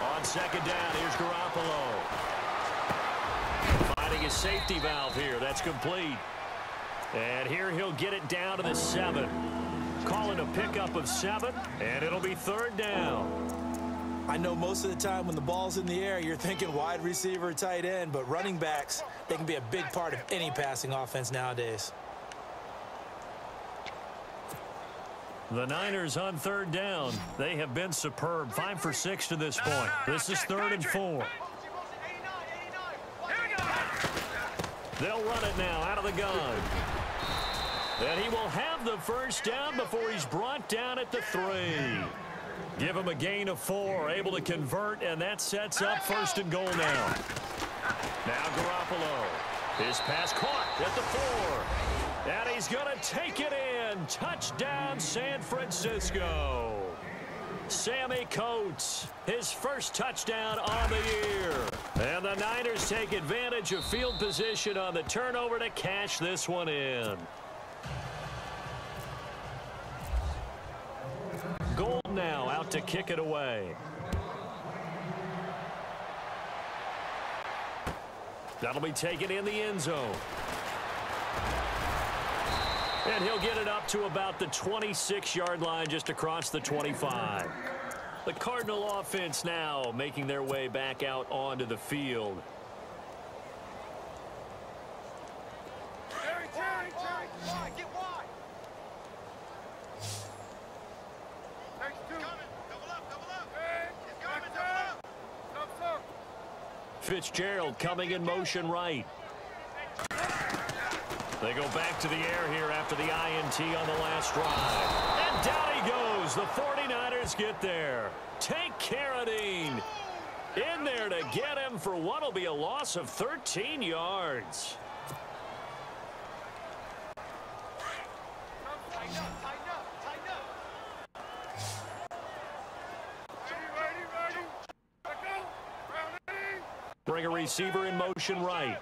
On second down, here's Garoppolo. Finding his safety valve here. That's complete. And here he'll get it down to the 7. Calling a pickup of 7, and it'll be 3rd down.
I know most of the time when the ball's in the air, you're thinking wide receiver, tight end, but running backs, they can be a big part of any passing offense nowadays.
The Niners on 3rd down. They have been superb. 5 for 6 to this point. This is 3rd and 4. They'll run it now out of the gun. And he will have the first down before he's brought down at the 3. Give him a gain of 4, able to convert, and that sets up 1st and goal now. Now Garoppolo. His pass caught at the 4. And he's going to take it in. Touchdown, San Francisco. Sammy Coates, his first touchdown on the year. And the Niners take advantage of field position on the turnover to cash this one in. Goal now out to kick it away. That'll be taken in the end zone. And he'll get it up to about the 26-yard line, just across the 25. The Cardinal offense now making their way back out onto the field.
Wide, get wide. Next two. Double up. It's coming, double up.
Fitzgerald coming in motion right. They go back to the air here after the INT on the last drive. And down he goes. The 49ers get there. Take Carradine in there to get him for what will be a loss of 13 yards.
Tighten up. Ready. Let go. Ready.
Bring a receiver in motion right.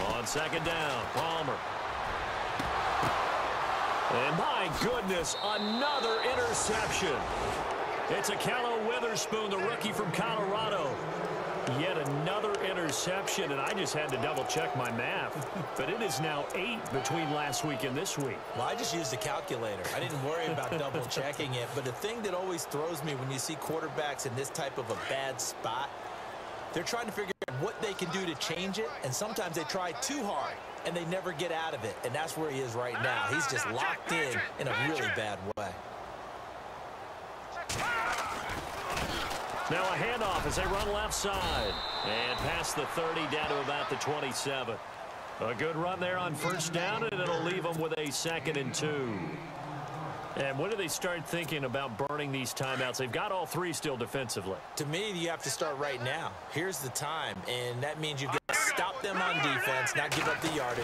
On second down, Palmer. And my goodness, another interception. It's Akello Witherspoon, the rookie from Colorado. Yet another interception, and I just had to double-check my math. But it is now 8 between last week and this week.
Well, I just used a calculator. I didn't worry about double-checking it. But the thing that always throws me when you see quarterbacks in this type of a bad spot, they're trying to figure out what they can do to change it, and sometimes they try too hard, and they never get out of it. And that's where he is right now. He's just locked in a really bad way.
Now a handoff as they run left side. And past the 30 down to about the 27. A good run there on first down, and it'll leave them with a 2nd and 2. And when do they start thinking about burning these timeouts? They've got all 3 still defensively.
To me, you have to start right now. Here's the time, and that means you've got to stop them on defense, not give up the yardage.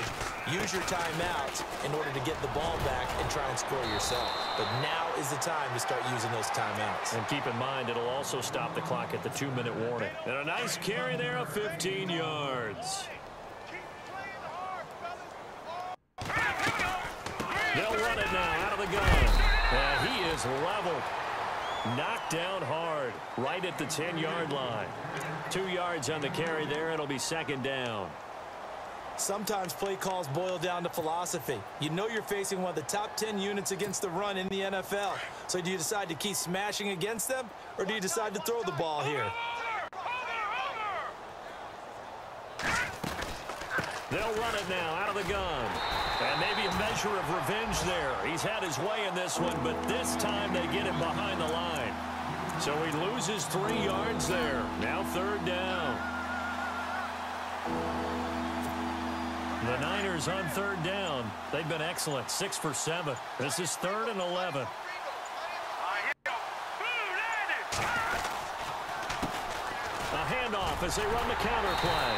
Use your timeouts in order to get the ball back and try and score yourself. But now is the time to start using those timeouts.
And keep in mind, it'll also stop the clock at the 2-minute warning. And a nice carry there of 15 yards. They'll run it now out of the gun. And he is leveled. Knocked down hard right at the 10-yard line. 2 yards on the carry there. It'll be 2nd down.
Sometimes play calls boil down to philosophy. You know you're facing one of the top 10 units against the run in the NFL. So do you decide to keep smashing against them, or do you decide to throw the ball here?
They'll run it now out of the gun. And maybe a measure of revenge there. He's had his way in this one, but this time they get him behind the line. So he loses 3 yards there. Now 3rd down. The Niners on 3rd down. They've been excellent. 6 for 7. This is 3rd and 11. A handoff as they run the counter play.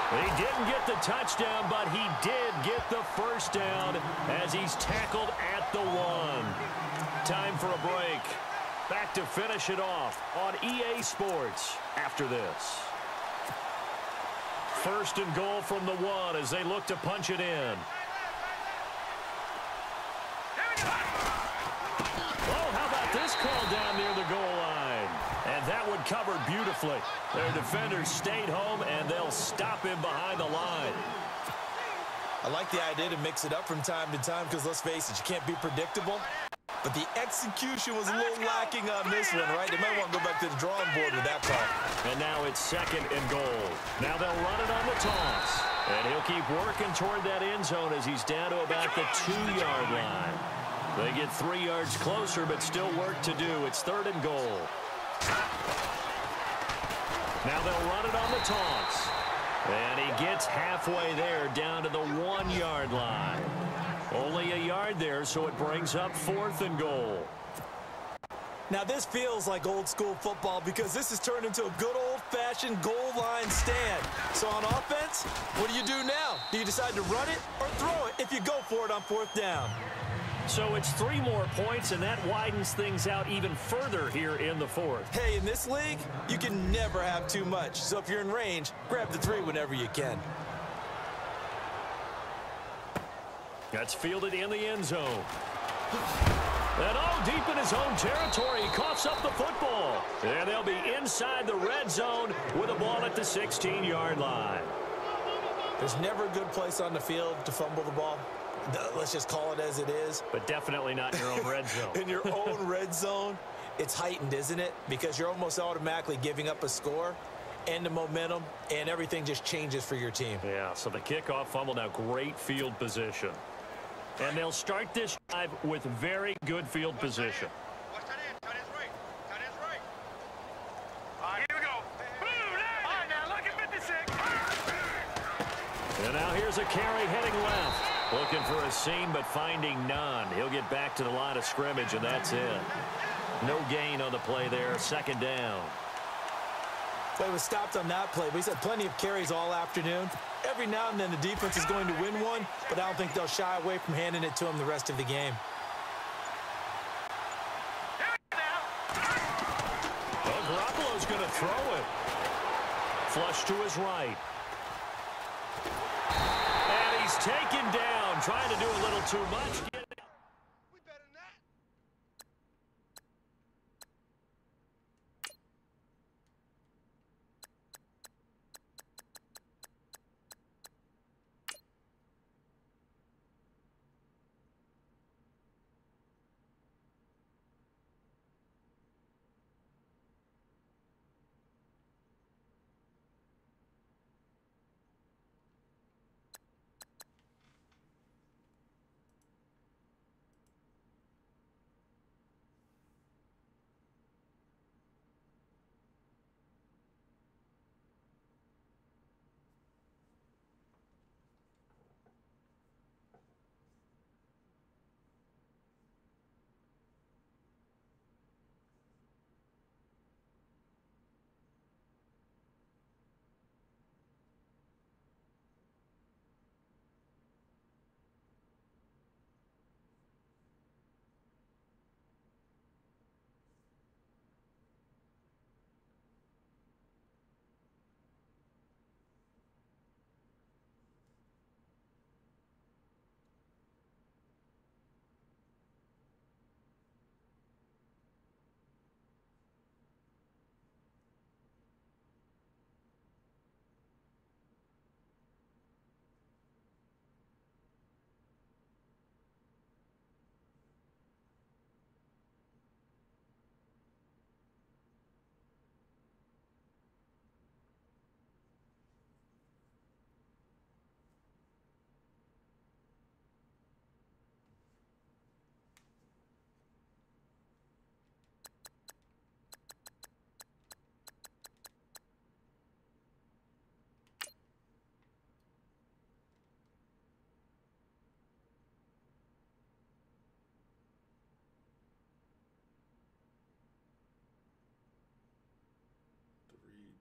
He didn't get the touchdown, but he did get the first down as he's tackled at the 1. Time for a break. Back to finish it off on EA Sports after this. 1st and goal from the 1 as they look to punch it in. Oh, how about this call down near the goal line? And that one covered beautifully. Their defenders stayed home, and they'll stop him behind the line.
I like the idea to mix it up from time to time because, let's face it, you can't be predictable. But the execution was a little lacking on this one, right? They might want to go back to the drawing board with that call.
And now it's 2nd and goal. Now they'll run it on the toss. And he'll keep working toward that end zone as he's down to about the 2-yard line. They get 3 yards closer, but still work to do. It's 3rd and goal. Now they'll run it on the toss. And he gets halfway there down to the 1-yard line. Only a yard there, so it brings up 4th and goal.
Now this feels like old school football because this has turned into a good old-fashioned goal line stand. So on offense, what do you do now? Do you decide to run it or throw it if you go for it on 4th down?
So it's 3 more points, and that widens things out even further here in the 4th.
Hey, in this league, you can never have too much. So if you're in range, grab the 3 whenever you can.
That's fielded in the end zone. And oh, deep in his own territory, he coughs up the football. And they'll be inside the red zone with a ball at the 16-yard line.
There's never a good place on the field to fumble the ball. Let's just call it as it is.
But definitely not in your own red zone.
In your own red zone, it's heightened, isn't it? Because you're almost automatically giving up a score and the momentum, and everything just changes for your team.
Yeah, so the kickoff fumble, now great field position. And they'll start this drive with very good field position.
Watch that in. Tight end's right. Tight end's right. All right, here we go. Boom! All right, now look at 56.
And now here's a carry heading left. Looking for a seam, but finding none. He'll get back to the line of scrimmage, and that's it. No gain on the play there. Second down.
Play was stopped on that play, but he's had plenty of carries all afternoon. Every now and then the defense is going to win one, but I don't think they'll shy away from handing it to him the rest of the game.
Well, Garoppolo's going to throw it. Flush to his right. And he's taken down, trying to do a little too much.
We better than that.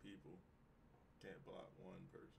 People can't block one person.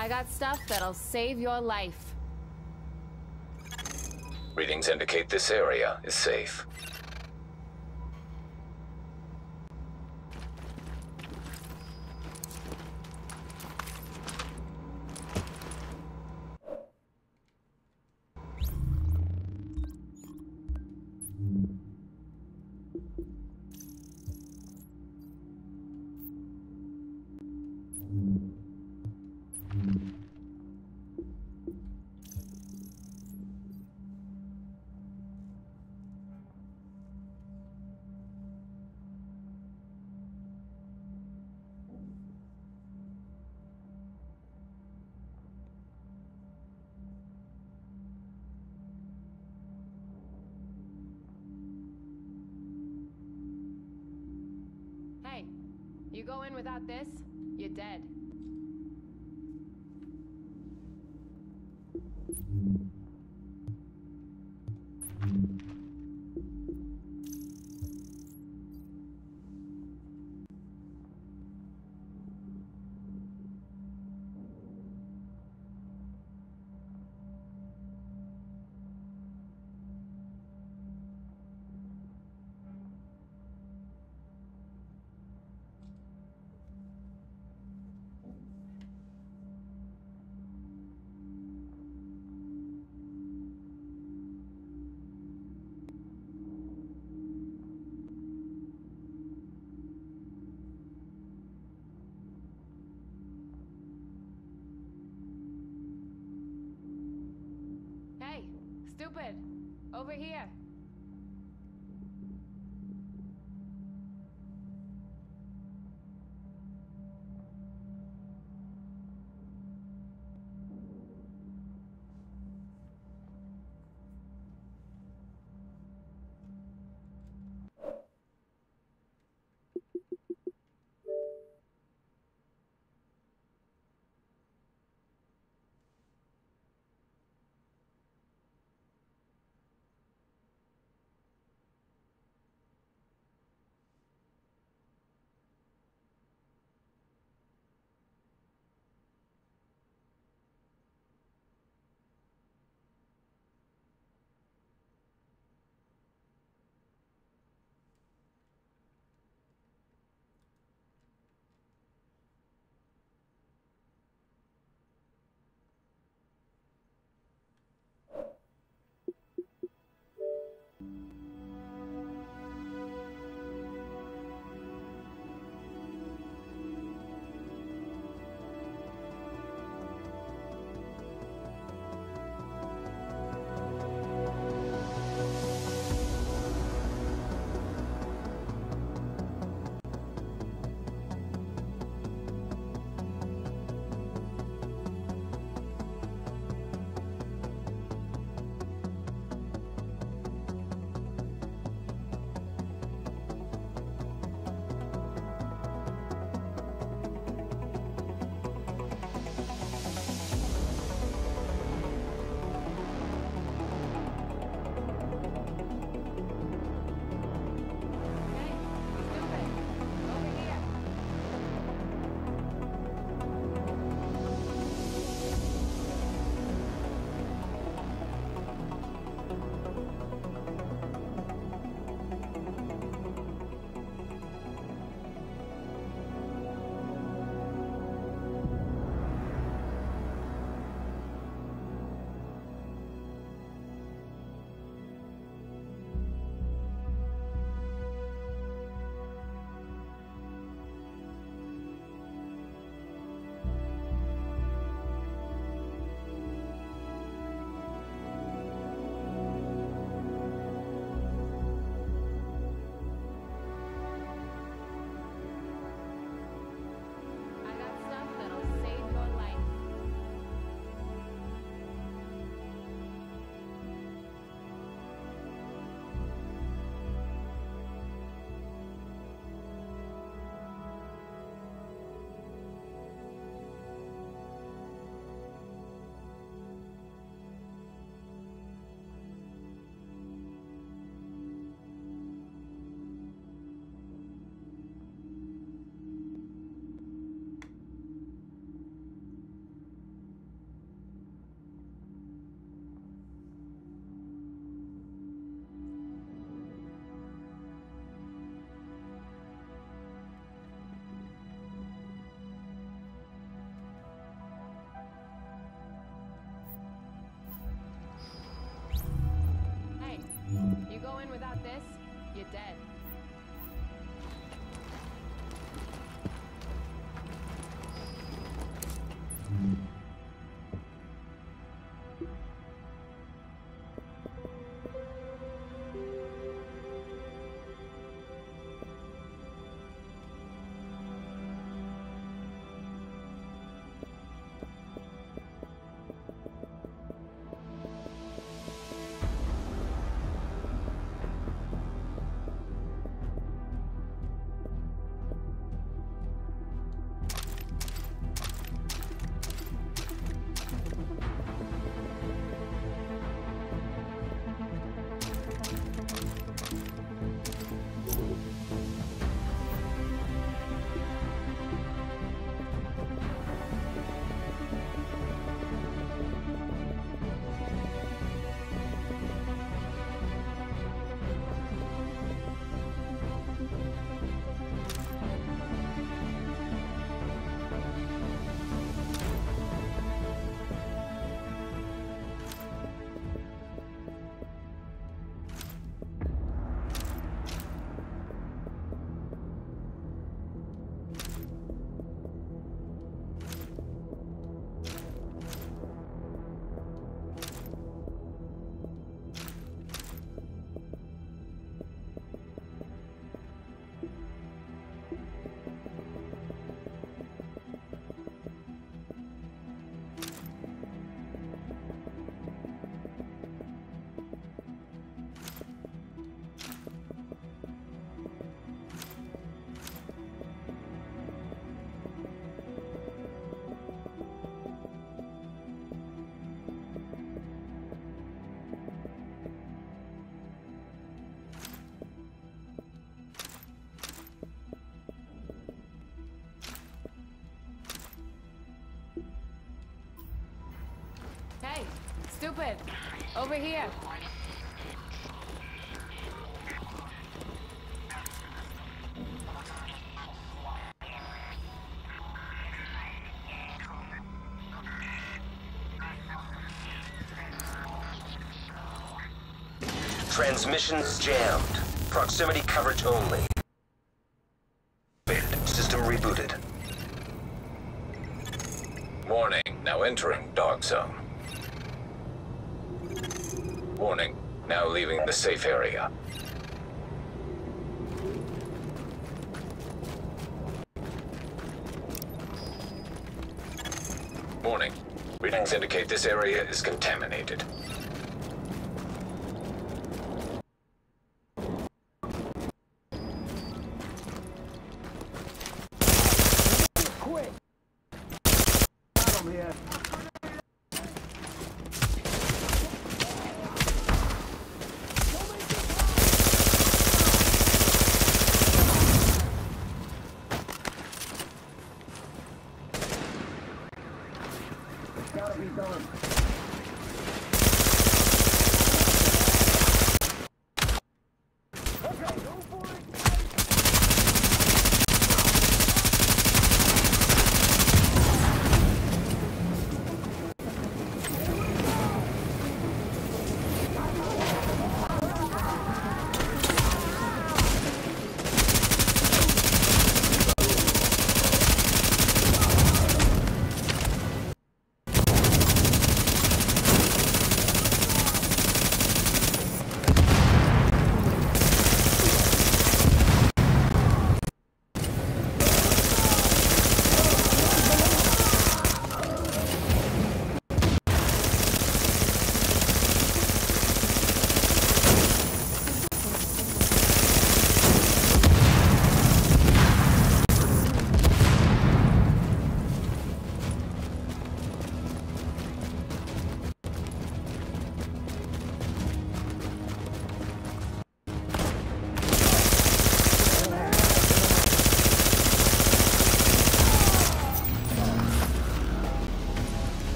I got stuff that'll save your life.
Readings indicate this area is safe.
Hey, you go in without this, you're dead. Hey, stupid! Over here! in without this, you're dead. Hey, stupid! Over here!
Transmissions jammed. Proximity coverage only. System rebooted. Warning, now entering Dark Zone. Warning, now leaving the safe area. Warning, readings indicate this area is contaminated.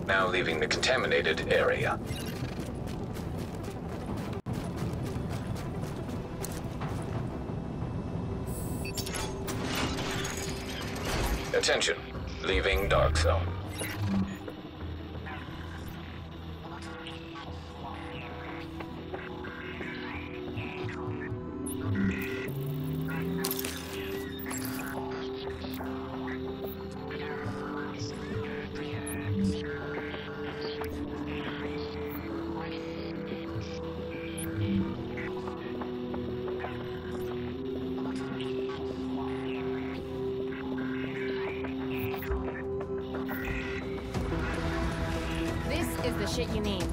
Now leaving the contaminated area. Attention, leaving Dark Zone.
This is the shit you need.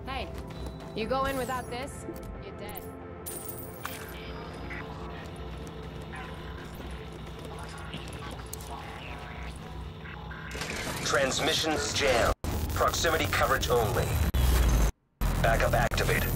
Hey, you go in without this, you're dead.
Transmissions jammed. Proximity coverage only. Backup activated.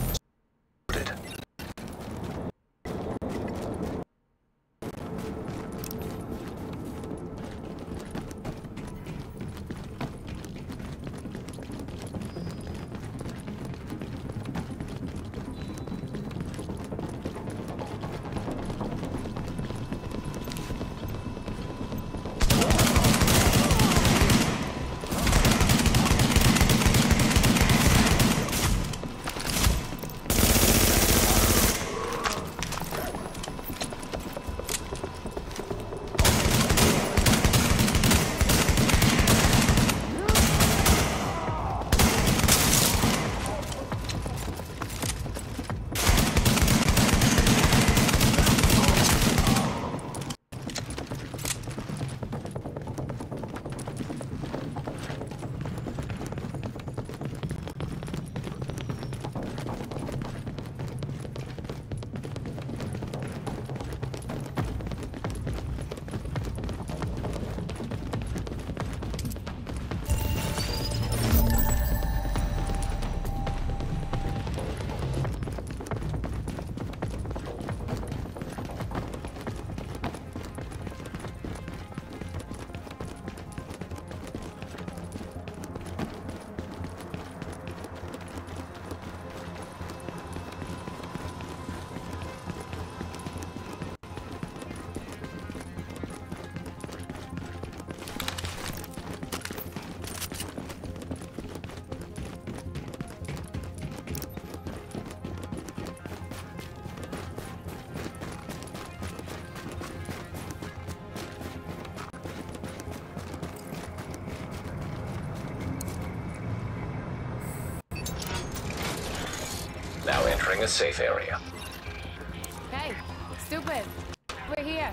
Now entering a safe area.
Hey, stupid. We're here.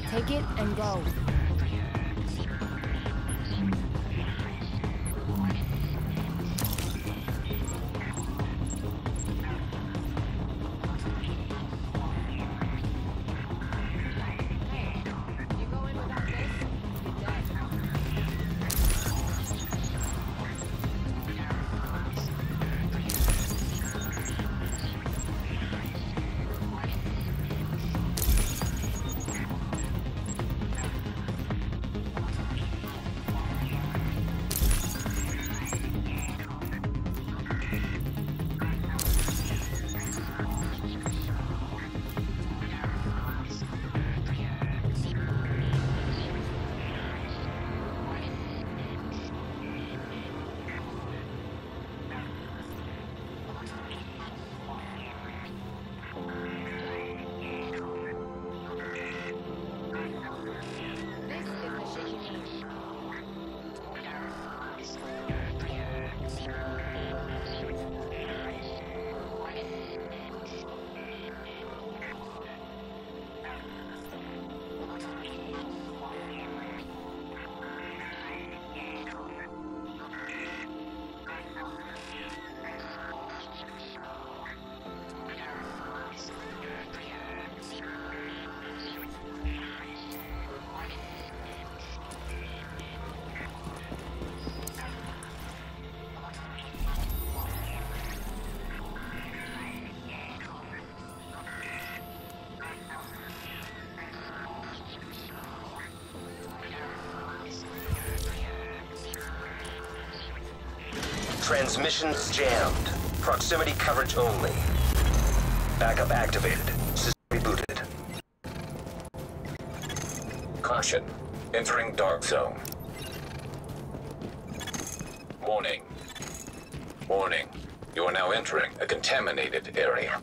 Take it and go. You go in without this, you're dead. This is the shit you need.
Transmissions jammed. Proximity coverage only. Backup activated. System rebooted.
Caution. Entering dark zone. Warning. Warning. You are now entering a contaminated area.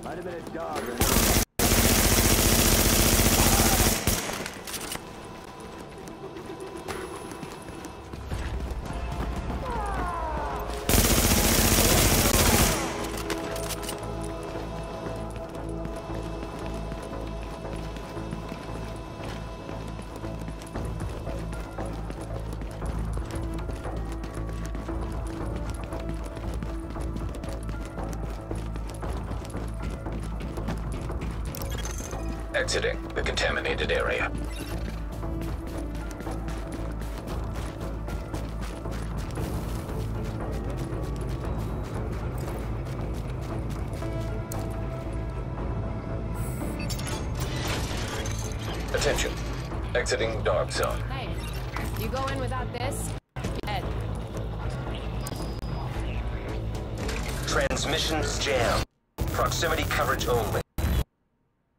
Might have been a dog, right?
Exiting the contaminated area. Attention. Exiting dark zone.
Hey, you go in without this, you're dead.
Transmissions jammed. Proximity coverage only.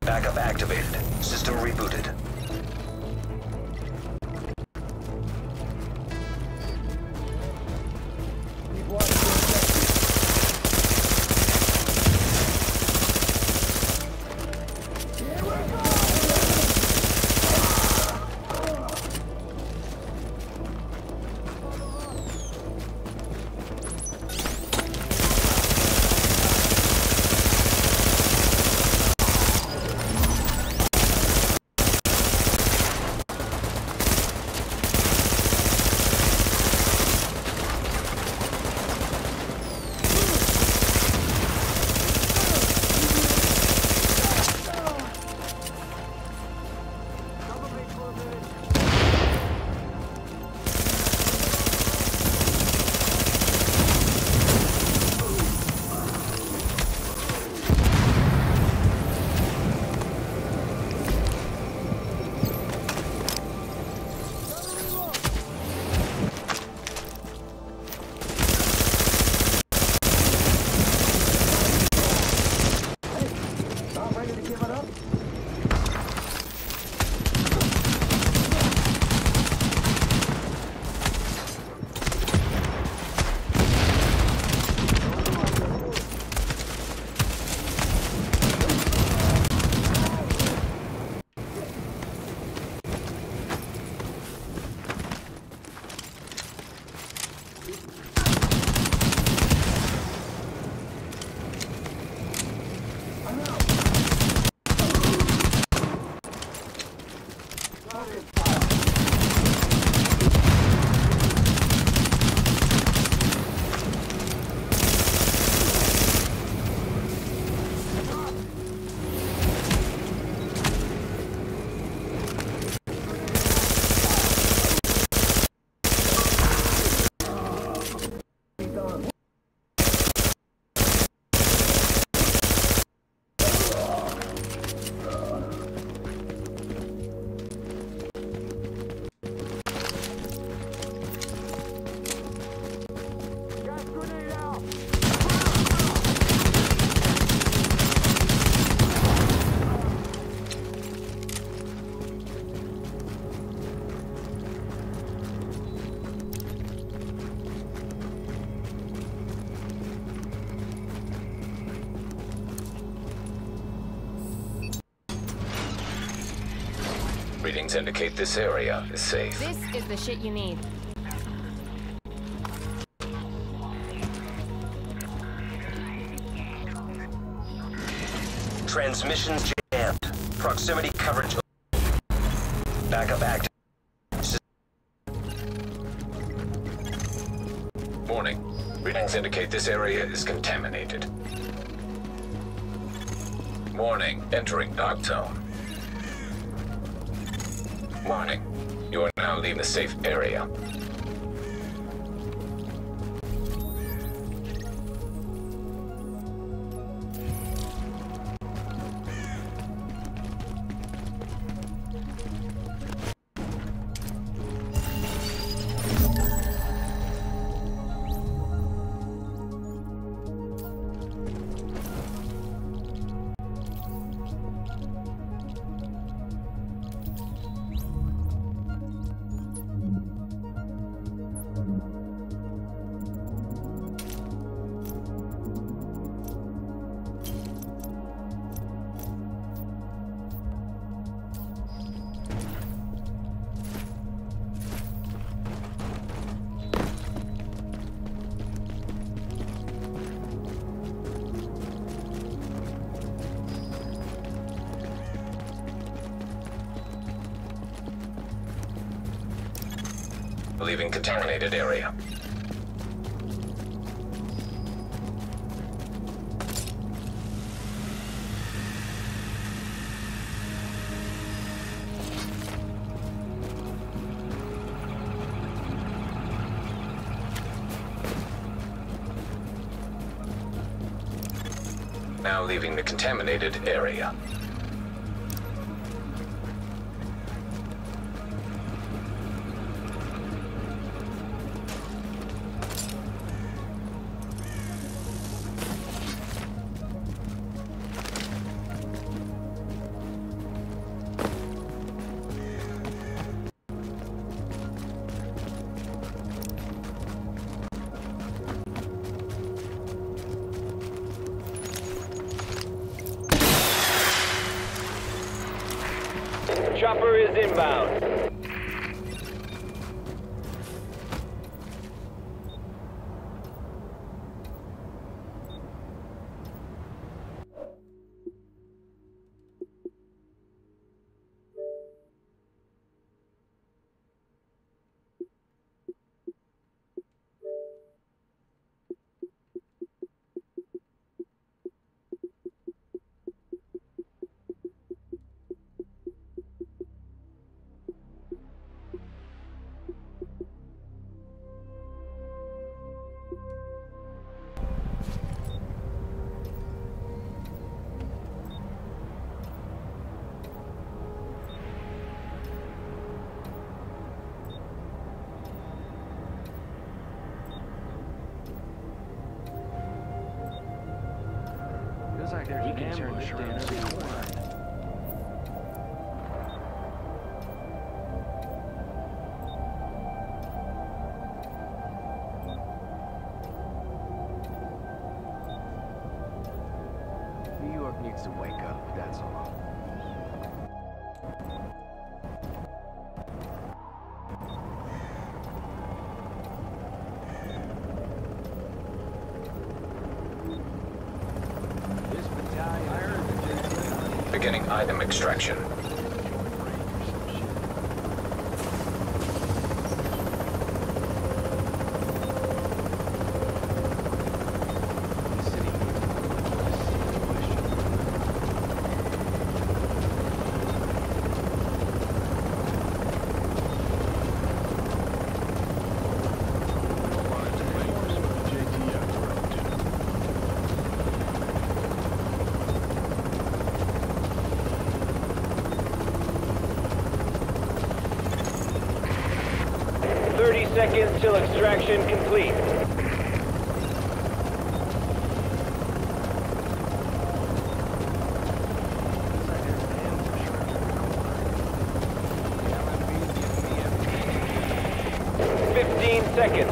Backup activated. System rebooted.
Readings indicate this area is safe.
This is the shit you need.
Transmissions jammed. Proximity coverage. Backup active.
Warning. Readings indicate this area is contaminated. Warning. Entering dark zone. Warning. You are now leaving the safe area. Leaving contaminated area. Now leaving the contaminated area.
Chopper is inbound.
Feels like there's an ambush around every corner. New York needs to wake up, that's all.
Beginning item extraction.
Seconds till extraction complete. Seconds.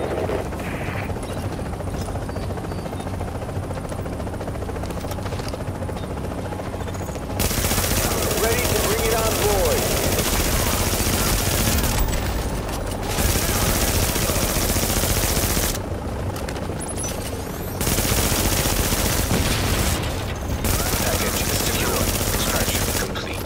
Ready to bring it on board.
Package is secure. Extraction complete.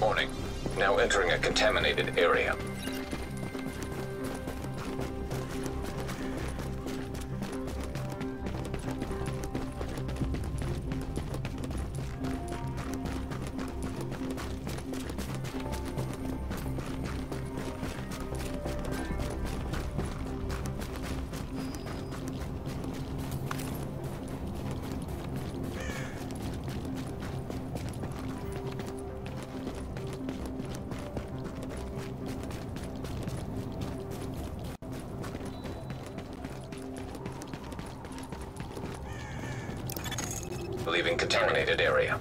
Warning. Now entering a contaminated area. Leaving contaminated area.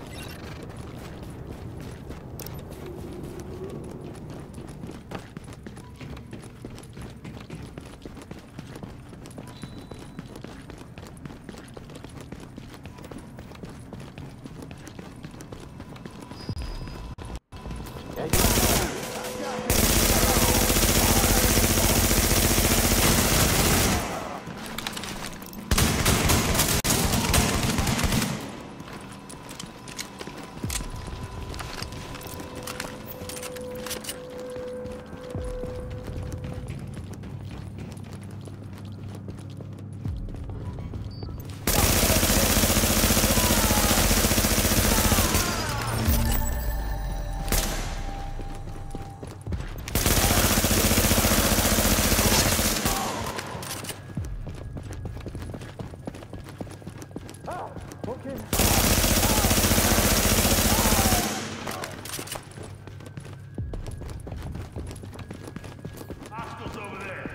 Hostiles over there.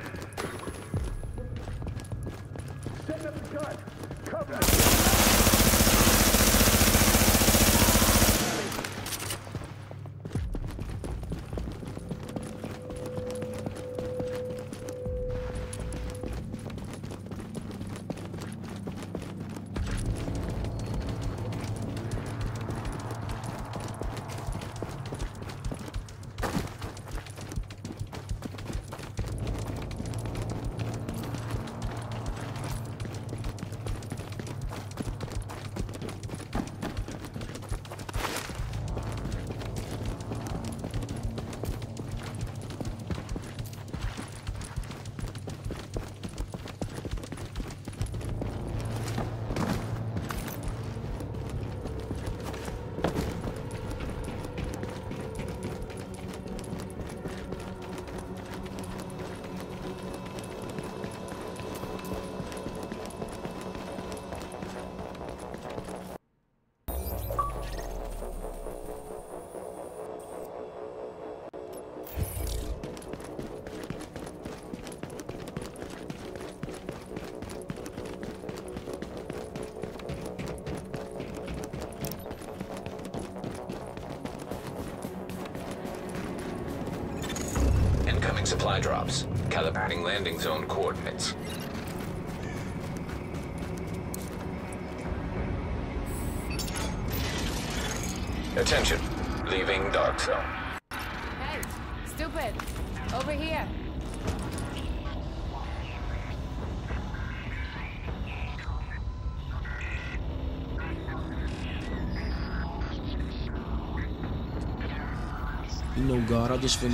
Setting up the gun. Cover me.
Incoming supply drops. Calibrating landing zone coordinates. Attention. Leaving dark zone.
Hey, stupid. Over here.
You know, God, I just feel